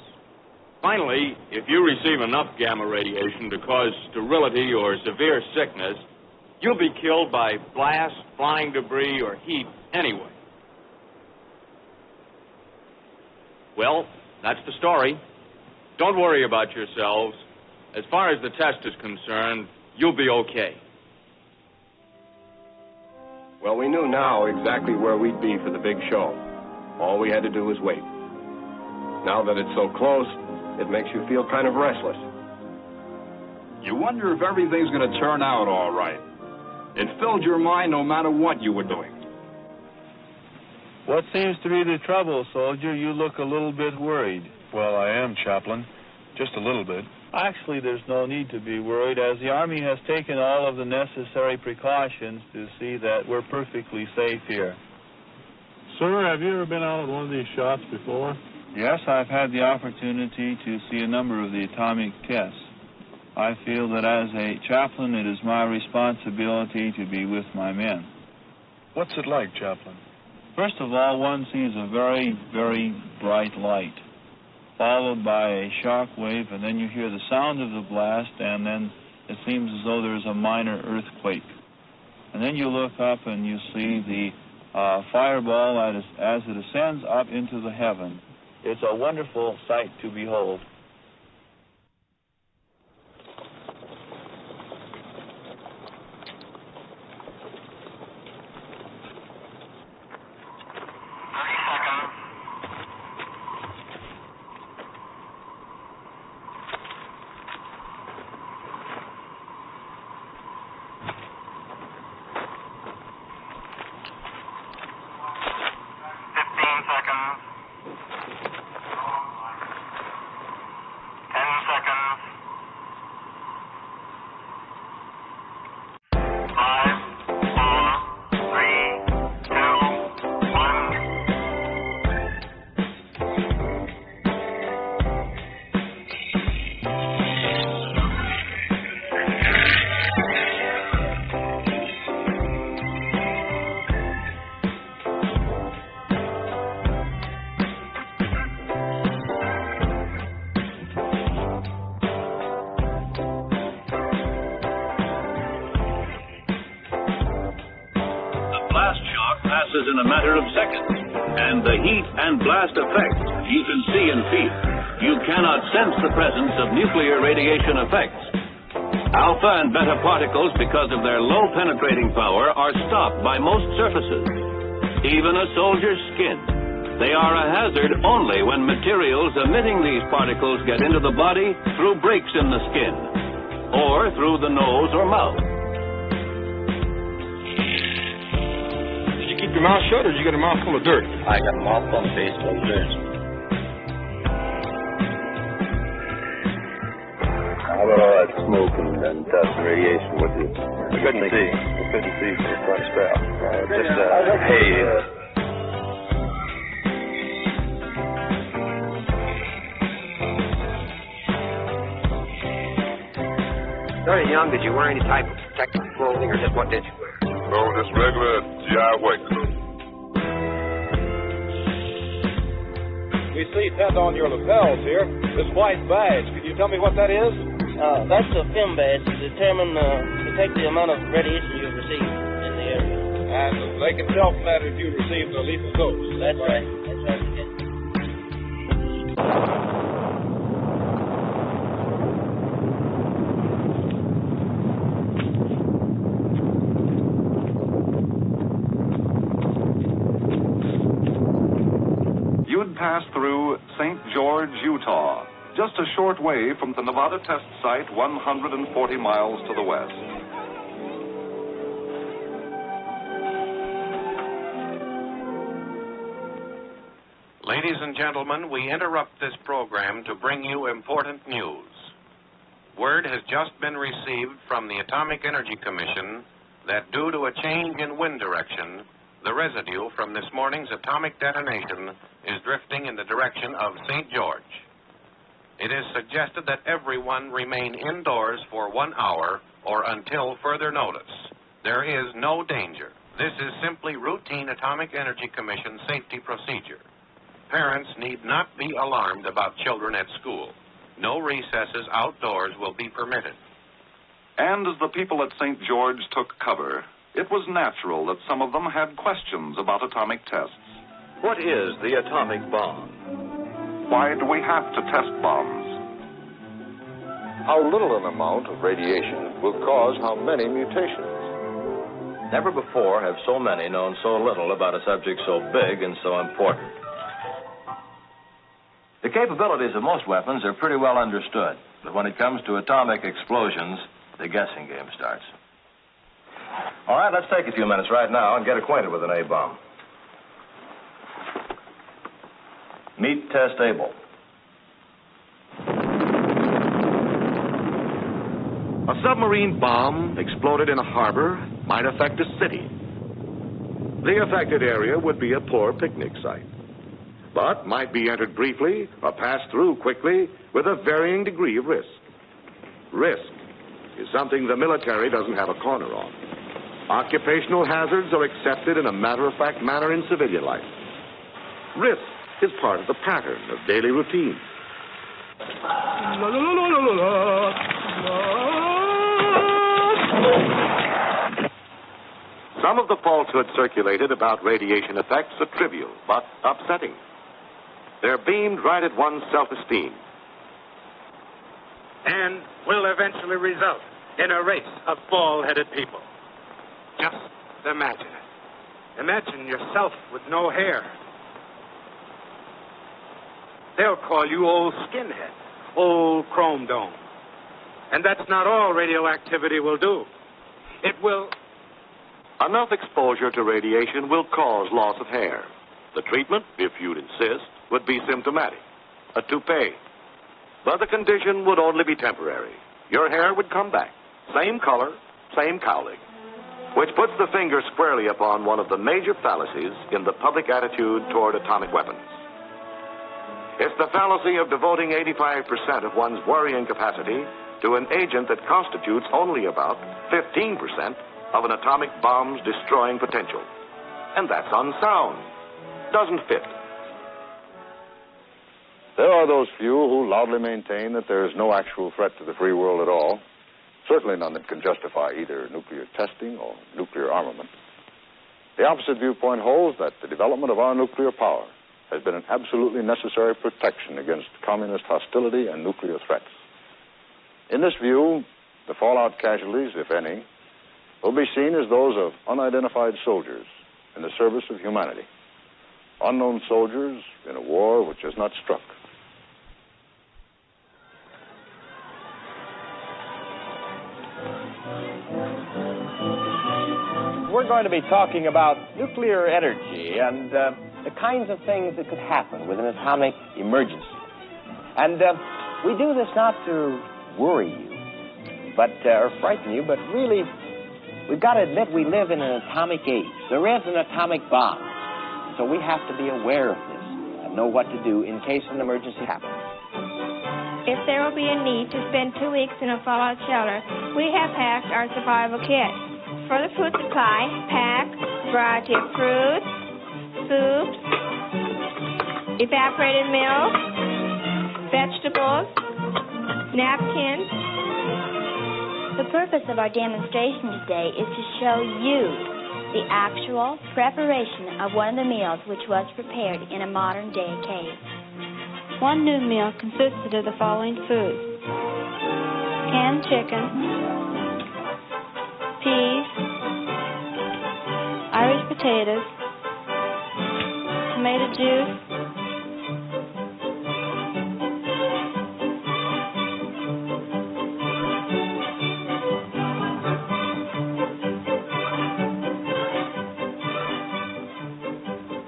Finally, if you receive enough gamma radiation to cause sterility or severe sickness, you'll be killed by blast, flying debris, or heat anyway. Well, that's the story. Don't worry about yourselves. As far as the test is concerned, you'll be okay. Well, we knew now exactly where we'd be for the big show. All we had to do was wait. Now that it's so close, it makes you feel kind of restless. You wonder if everything's going to turn out all right. It filled your mind no matter what you were doing. What seems to be the trouble, soldier? You look a little bit worried. Well, I am, Chaplain. Just a little bit. Actually, there's no need to be worried, as the Army has taken all of the necessary precautions to see that we're perfectly safe here. Sir, have you ever been out on one of these shots before? Yes, I've had the opportunity to see a number of the atomic tests. I feel that as a chaplain, it is my responsibility to be with my men. What's it like, Chaplain? First of all, one sees a very, very bright light, followed by a shock wave, and then you hear the sound of the blast, and then it seems as though there's a minor earthquake. And then you look up and you see the fireball as it ascends up into the heaven. It's a wonderful sight to behold. In a matter of seconds, and the heat and blast effect you can see and feel. You cannot sense the presence of nuclear radiation effects. Alpha and beta particles, because of their low penetrating power, are stopped by most surfaces, even a soldier's skin. They are a hazard only when materials emitting these particles get into the body through breaks in the skin, or through the nose or mouth. Your mouth shut, or did you get a mouthful of dirt? I got a mouthful of baseball dirt. How about all that smoke and dust and radiation with you? I couldn't see from the front strap. Just haze. Very young, did you wear any type of protective clothing, or just what did you wear? Oh, just regular GI white clothes. We see tent on your lapels here. This white badge, can you tell me what that is? That's a film badge to detect the amount of radiation you've received in the area. And they can tell from that if you received a lethal dose. That's right. That's right. You'd pass through St. George, Utah, just a short way from the Nevada test site 140 miles to the west. Ladies and gentlemen, we interrupt this program to bring you important news. Word has just been received from the Atomic Energy Commission that due to a change in wind direction, the residue from this morning's atomic detonation is drifting in the direction of St. George. It is suggested that everyone remain indoors for 1 hour or until further notice. There is no danger. This is simply routine Atomic Energy Commission safety procedure. Parents need not be alarmed about children at school. No recesses outdoors will be permitted. And as the people at St. George took cover, it was natural that some of them had questions about atomic tests. What is the atomic bomb? Why do we have to test bombs? How little an amount of radiation will cause how many mutations? Never before have so many known so little about a subject so big and so important. The capabilities of most weapons are pretty well understood, but when it comes to atomic explosions, the guessing game starts. All right, let's take a few minutes right now and get acquainted with an A-bomb. Meet Test Able. A submarine bomb exploded in a harbor might affect a city. The affected area would be a poor picnic site, but might be entered briefly or passed through quickly with a varying degree of risk. Risk is something the military doesn't have a corner on. Occupational hazards are accepted in a matter-of-fact manner in civilian life. Risk is part of the pattern of daily routine. Some of the falsehood circulated about radiation effects are trivial, but upsetting. They're beamed right at one's self-esteem. And will eventually result in a race of bald-headed people. Just imagine it. Imagine yourself with no hair. They'll call you old skinhead, old chrome dome. And that's not all radioactivity will do. It will... Enough exposure to radiation will cause loss of hair. The treatment, if you'd insist, would be symptomatic. A toupee. But the condition would only be temporary. Your hair would come back. Same color, same cowling. Which puts the finger squarely upon one of the major fallacies in the public attitude toward atomic weapons. It's the fallacy of devoting 85% of one's worrying capacity to an agent that constitutes only about 15% of an atomic bomb's destroying potential. And that's unsound. Doesn't fit. There are those few who loudly maintain that there is no actual threat to the free world at all. Certainly none that can justify either nuclear testing or nuclear armament. The opposite viewpoint holds that the development of our nuclear power has been an absolutely necessary protection against communist hostility and nuclear threats. In this view, the fallout casualties, if any, will be seen as those of unidentified soldiers in the service of humanity. Unknown soldiers in a war which has not struck. We're going to be talking about nuclear energy and the kinds of things that could happen with an atomic emergency. And we do this not to worry you, but or frighten you, but really, we've got to admit we live in an atomic age. There is an atomic bomb, so we have to be aware of this and know what to do in case an emergency happens. If there will be a need to spend 2 weeks in a fallout shelter, we have packed our survival kit. For the food supply, pack a variety of fruits, soups, evaporated milk, vegetables, napkins. The purpose of our demonstration today is to show you the actual preparation of one of the meals which was prepared in a modern-day cave. One noon meal consisted of the following foods: canned chicken, peas, Irish potatoes, tomato juice,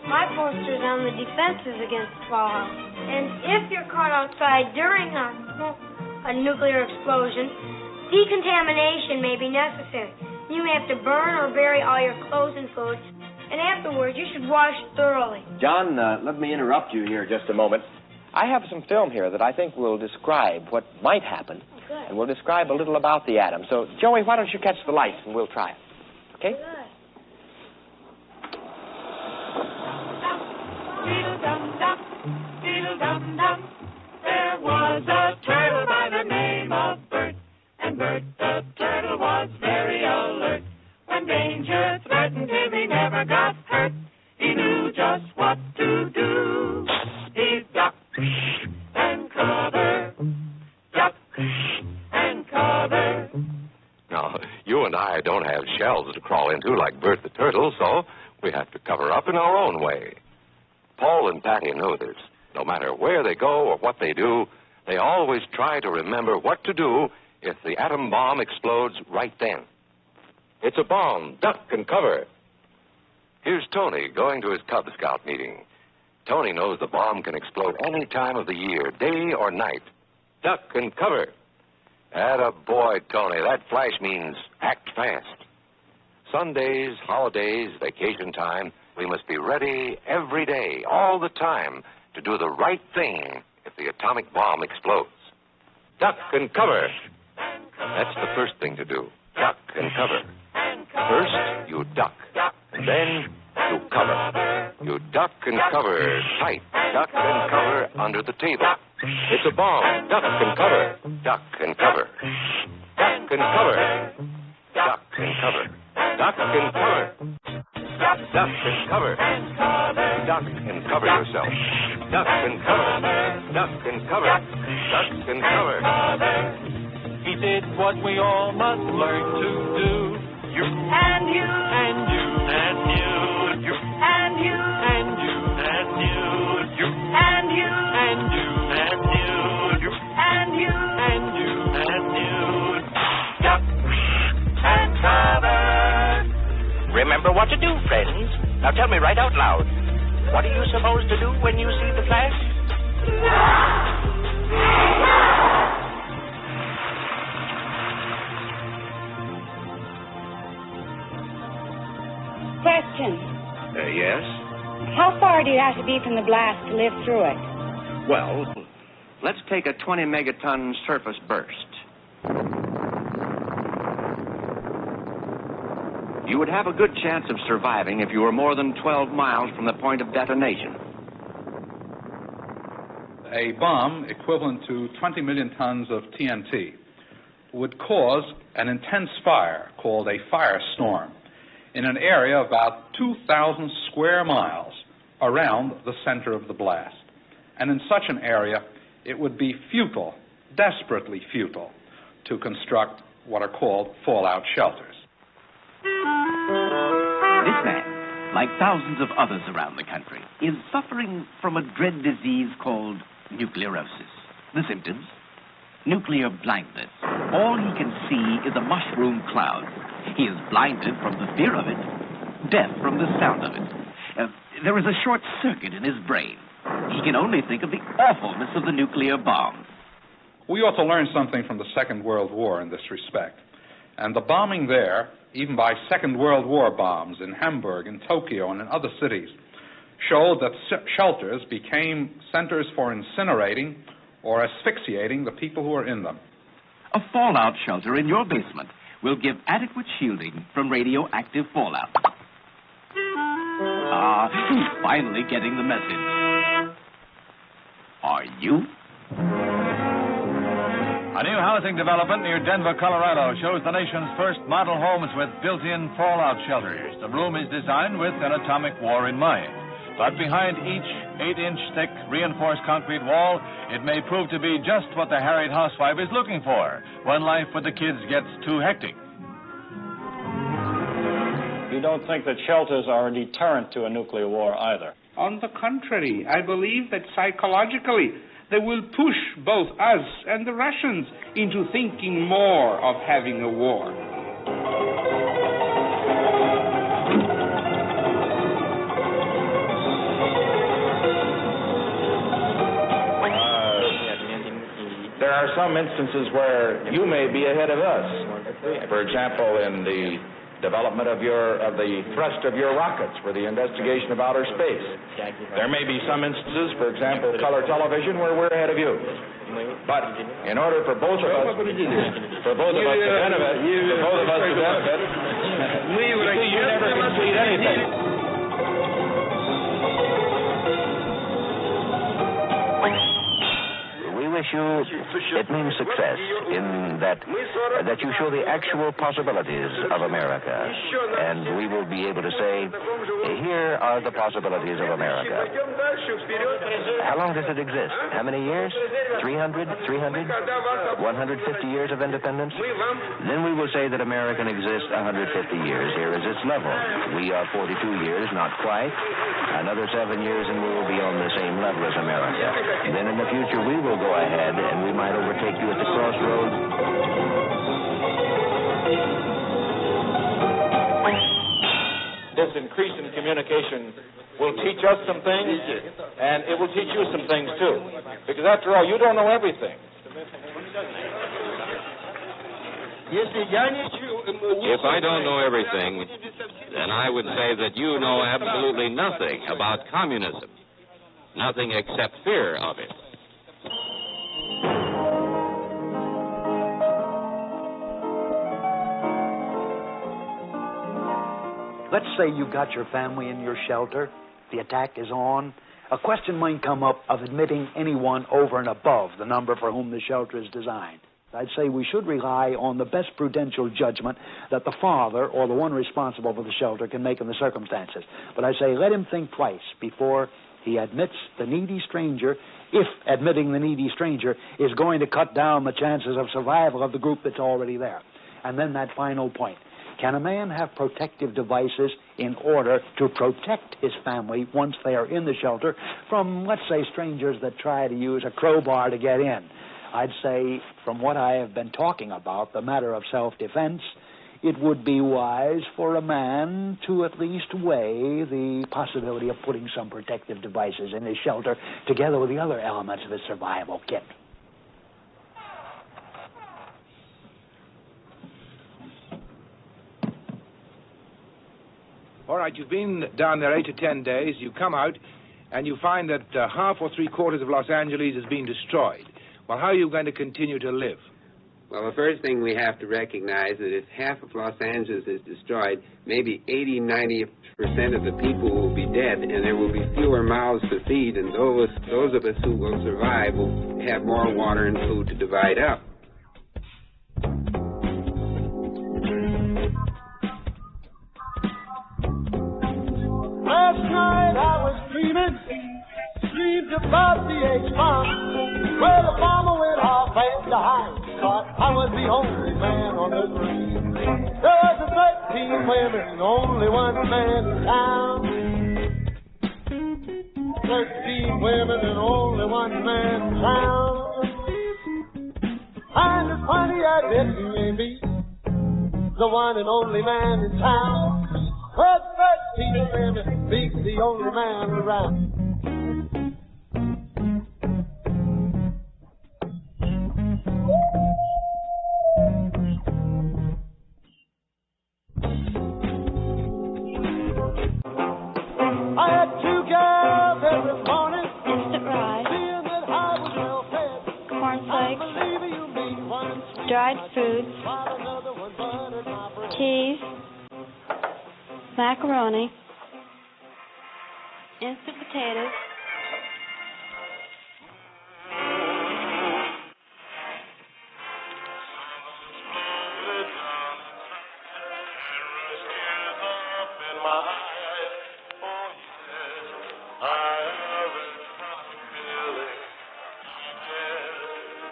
my poster's on the defenses against fallout. And if you're caught outside during a nuclear explosion, decontamination may be necessary. You may have to burn or bury all your clothes and food, and afterwards you should wash thoroughly. John, let me interrupt you here just a moment. I have some film here that I think will describe what might happen, and will describe a little about the atom. So, Joey, why don't you catch the lights and we'll try it, okay? Good. There was a turtle by the name of Bert, and Bert the turtle was very alert. When danger threatened him, he never got hurt. He knew just what to do. He ducked and covered, ducked and covered. Now, you and I don't have shells to crawl into like Bert the turtle, so we have to cover up in our own way. Paul and Patty know this. No matter where they go or what they do, they always try to remember what to do if the atom bomb explodes right then. It's a bomb. Duck and cover. Here's Tony going to his Cub Scout meeting. Tony knows the bomb can explode any time of the year, day or night. Duck and cover. Atta boy, Tony. That flash means act fast. Sundays, holidays, vacation time, we must be ready every day, all the time, to do the right thing if the atomic bomb explodes. Duck and cover. That's the first thing to do. Duck and cover. First, you duck. And then you cover. You duck and cover tight. Duck and cover under the table. It's a bomb. Duck and cover. Duck and cover. Duck and cover. Duck and cover. Duck and cover. Duck and cover. Duck and cover yourself. Duck and cover. Duck and cover. Duck and cover. He did what we all must learn to do. You and you and you and you. You and you and you and you. You and you and you and you. You and you and you and you. Duck and cover. Remember what to do, friends. Now tell me right out loud. What are you supposed to do when you see the flash? Question. Yes? How far do you have to be from the blast to live through it? Well, let's take a 20 megaton surface burst. You would have a good chance of surviving if you were more than 12 miles from the point of detonation. A bomb equivalent to 20 million tons of TNT would cause an intense fire called a firestorm in an area about 2,000 square miles around the center of the blast. And in such an area, it would be futile, desperately futile, to construct what are called fallout shelters. This man, like thousands of others around the country, is suffering from a dread disease called nuclearosis. The symptoms? Nuclear blindness. All he can see is a mushroom cloud. He is blinded from the fear of it, deaf from the sound of it. There is a short circuit in his brain. He can only think of the awfulness of the nuclear bomb. We ought to learn something from the Second World War in this respect. And the bombing there, even by Second World War bombs in Hamburg, in Tokyo, and in other cities, showed that shelters became centers for incinerating or asphyxiating the people who are in them. A fallout shelter in your basement will give adequate shielding from radioactive fallout. He's finally getting the message. Are you? A new housing development near Denver, Colorado shows the nation's first model homes with built-in fallout shelters. The room is designed with an atomic war in mind. But behind each 8-inch thick reinforced concrete wall, it may prove to be just what the harried housewife is looking for when life with the kids gets too hectic. You don't think that shelters are a deterrent to a nuclear war either? On the contrary, I believe that psychologically they will push both us and the Russians into thinking more of having a war. There are some instances where you may be ahead of us. For example, in the development of the thrust of your rockets for the investigation of outer space. There may be some instances, for example, color television, where we're ahead of you. But in order for both of us to benefit, you never concede anything. Wish you, it means success in that you show the actual possibilities of America. And we will be able to say, here are the possibilities of America. How long does it exist? How many years? 300? 150 years of independence? Then we will say that America exists 150 years. Here is its level. We are 42 years, not quite. Another 7 years and we will be on the same level as America. Then in the future we will go ahead and we might overtake you at the crossroads. this increase in communication will teach us some things, and it will teach you some things, too. Because after all, you don't know everything. If I don't know everything, then I would say that you know absolutely nothing about communism. Nothing except fear of it. Let's say you got your family in your shelter. The attack is on. A question might come up of admitting anyone over and above the number for whom the shelter is designed. I'd say we should rely on the best prudential judgment that the father or the one responsible for the shelter can make in the circumstances. But I say let him think twice before he admits the needy stranger, if admitting the needy stranger is going to cut down the chances of survival of the group that's already there. And then that final point. Can a man have protective devices in order to protect his family once they are in the shelter from, let's say, strangers that try to use a crowbar to get in? I'd say, from what I have been talking about, the matter of self-defense, it would be wise for a man to at least weigh the possibility of putting some protective devices in his shelter together with the other elements of his survival kit. All right, you've been down there 8 to 10 days. You come out, and you find that half or three-quarters of Los Angeles has been destroyed. Well, how are you going to continue to live? Well, the first thing we have to recognize is that if half of Los Angeles is destroyed, maybe 80-90% of the people will be dead, and there will be fewer mouths to feed, and those of us who will survive will have more water and food to divide up. Last night I was dreamed about the H-bomb, where the bomber went off and died. Thought I was the only man on the street. There was 13 women, only one man in town. 13 women and only one man in town. Kind of funny I didn't be the one and only man in town. But 13 women beat the only man around. I had two girls every morning. Instant rice. Seeing that I was well fed. Cornflakes. I believe you mean one. Dried fruits. Cheese. Macaroni. Instant potatoes.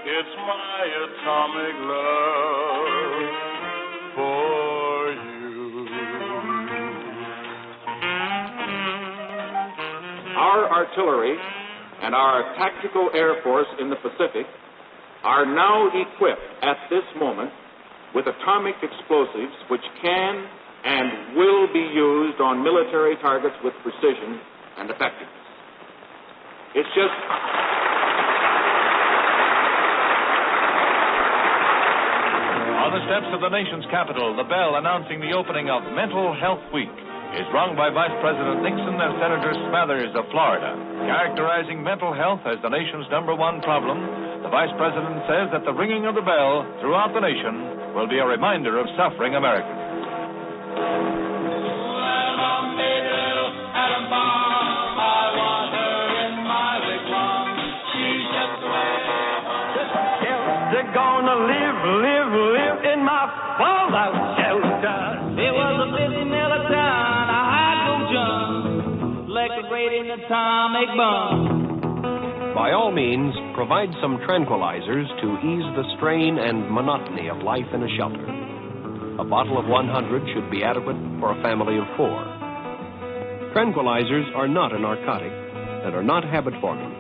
It's my atomic love for you. Our artillery and our tactical air force in the Pacific are now equipped at this moment with atomic explosives which can and will be used on military targets with precision and effectiveness. It's just... On the steps of the nation's capital, the bell announcing the opening of Mental Health Week is rung by Vice President Nixon and Senator Smathers of Florida. Characterizing mental health as the nation's #1 problem, the Vice President says that the ringing of the bell throughout the nation will be a reminder of suffering Americans. They're gonna live in my fallout shelter. It was a busy town, I had no junk, like a great atomic bomb. By all means, provide some tranquilizers to ease the strain and monotony of life in a shelter. A bottle of 100 should be adequate for a family of 4. Tranquilizers are not a narcotic and are not habit-forming.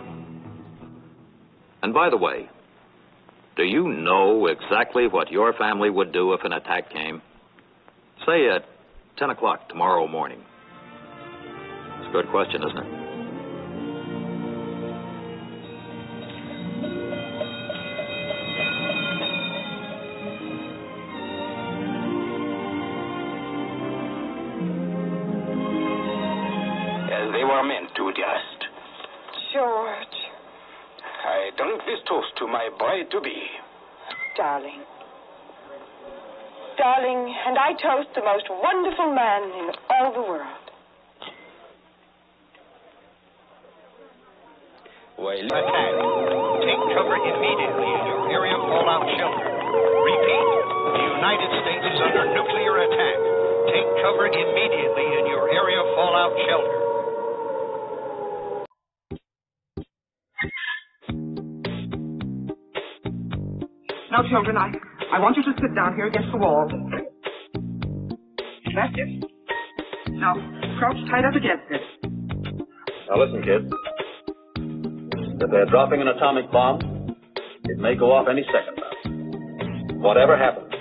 And by the way, do you know exactly what your family would do if an attack came? Say at 10 o'clock tomorrow morning. Good question, isn't it? As they were meant to, dearest. George. I drink this toast to my bride-to-be. Darling. Darling, and I toast the most wonderful man in all the world. Well, attack. Take cover immediately in your area fallout shelter. Repeat, the United States is under nuclear attack. Take cover immediately in your area fallout shelter. Now, children, I want you to sit down here against the wall. That's it. Now, crouch tight up against it. Now listen, kids. If they're dropping an atomic bomb, it may go off any second now. Whatever happens,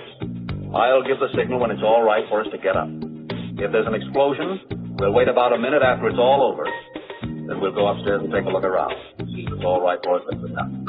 I'll give the signal when it's all right for us to get up. If there's an explosion, we'll wait about a minute after it's all over. Then we'll go upstairs and take a look around. See if it's all right for us to sit down.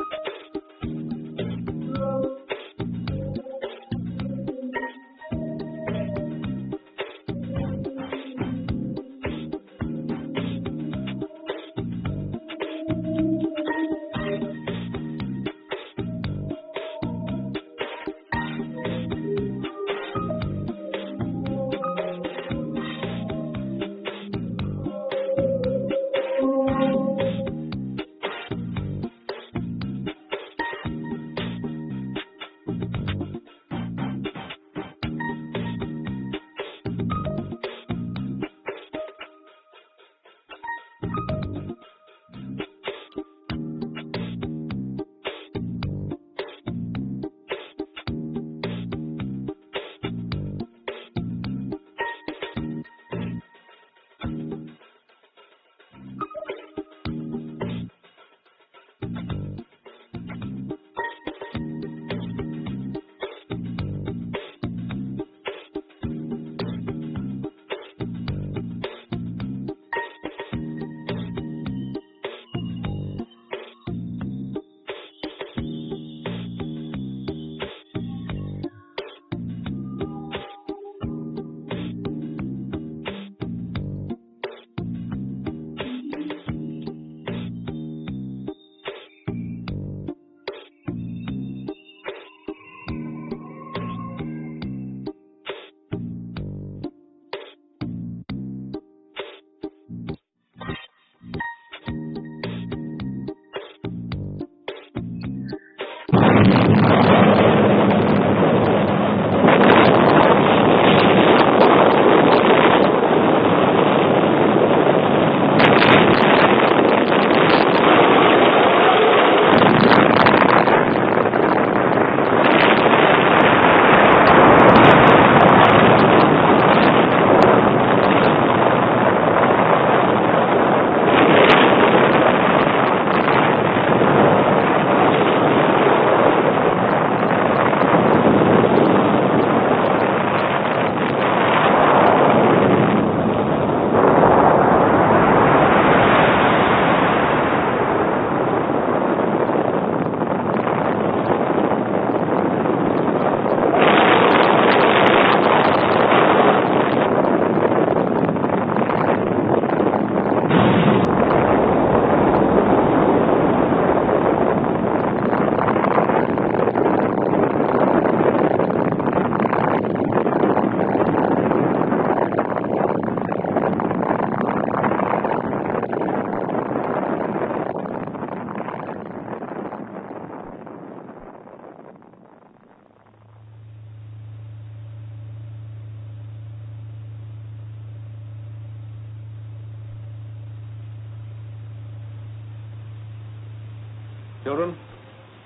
Children,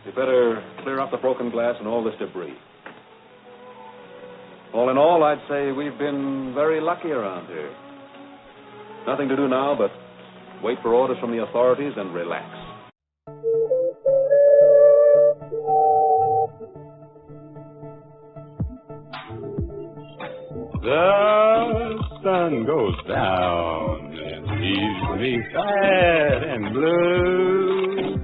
you better clear up the broken glass and all this debris. All in all, I'd say we've been very lucky around here. Nothing to do now but wait for orders from the authorities and relax. The sun goes down in the leaves me sad and blue.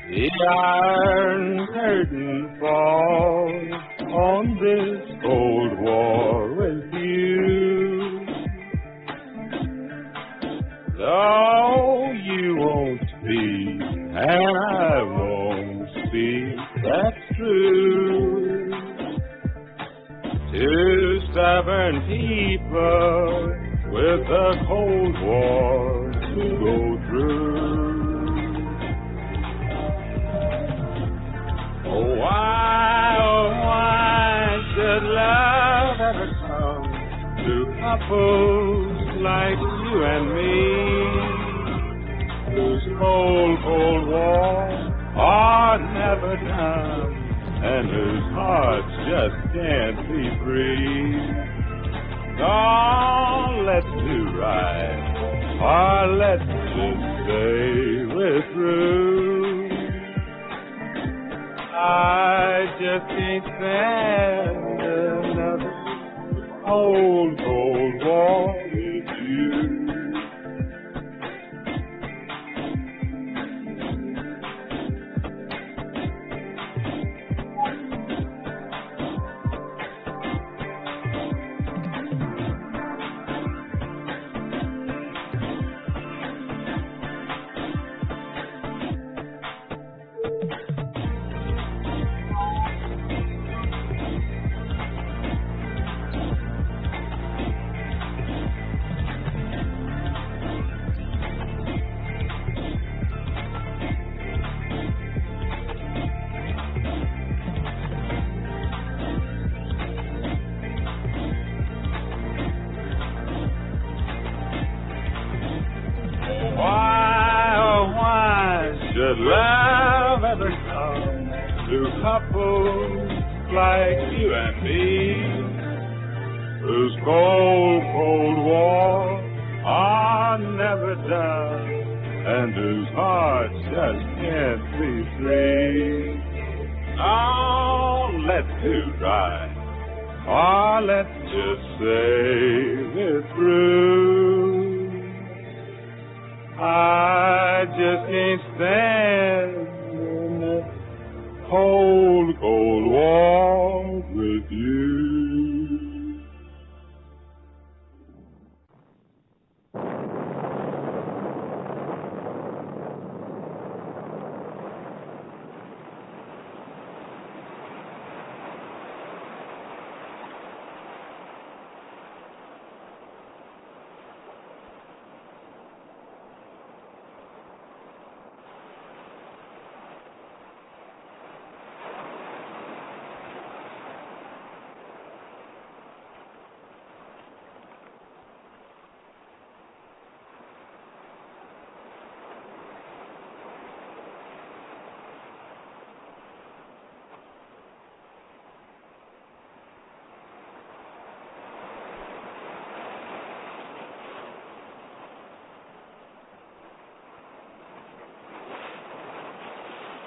The Iron Curtain falls on this Cold War with you. Though you won't speak and I won't speak, that's true. Two stubborn people with a Cold War to go through. Oh, why should love ever come to couples like you and me, whose cold, cold wars are never done, and whose hearts just can't be free? Oh, let's do right, or let's just say we're through. I just can't stand another cold, cold war with you. Should love ever come to couples like you and me, whose cold, cold wars are never done, and whose hearts just can't be free? Oh, let's do right, or let's just say we're through. I just can't stand the cold, cold war.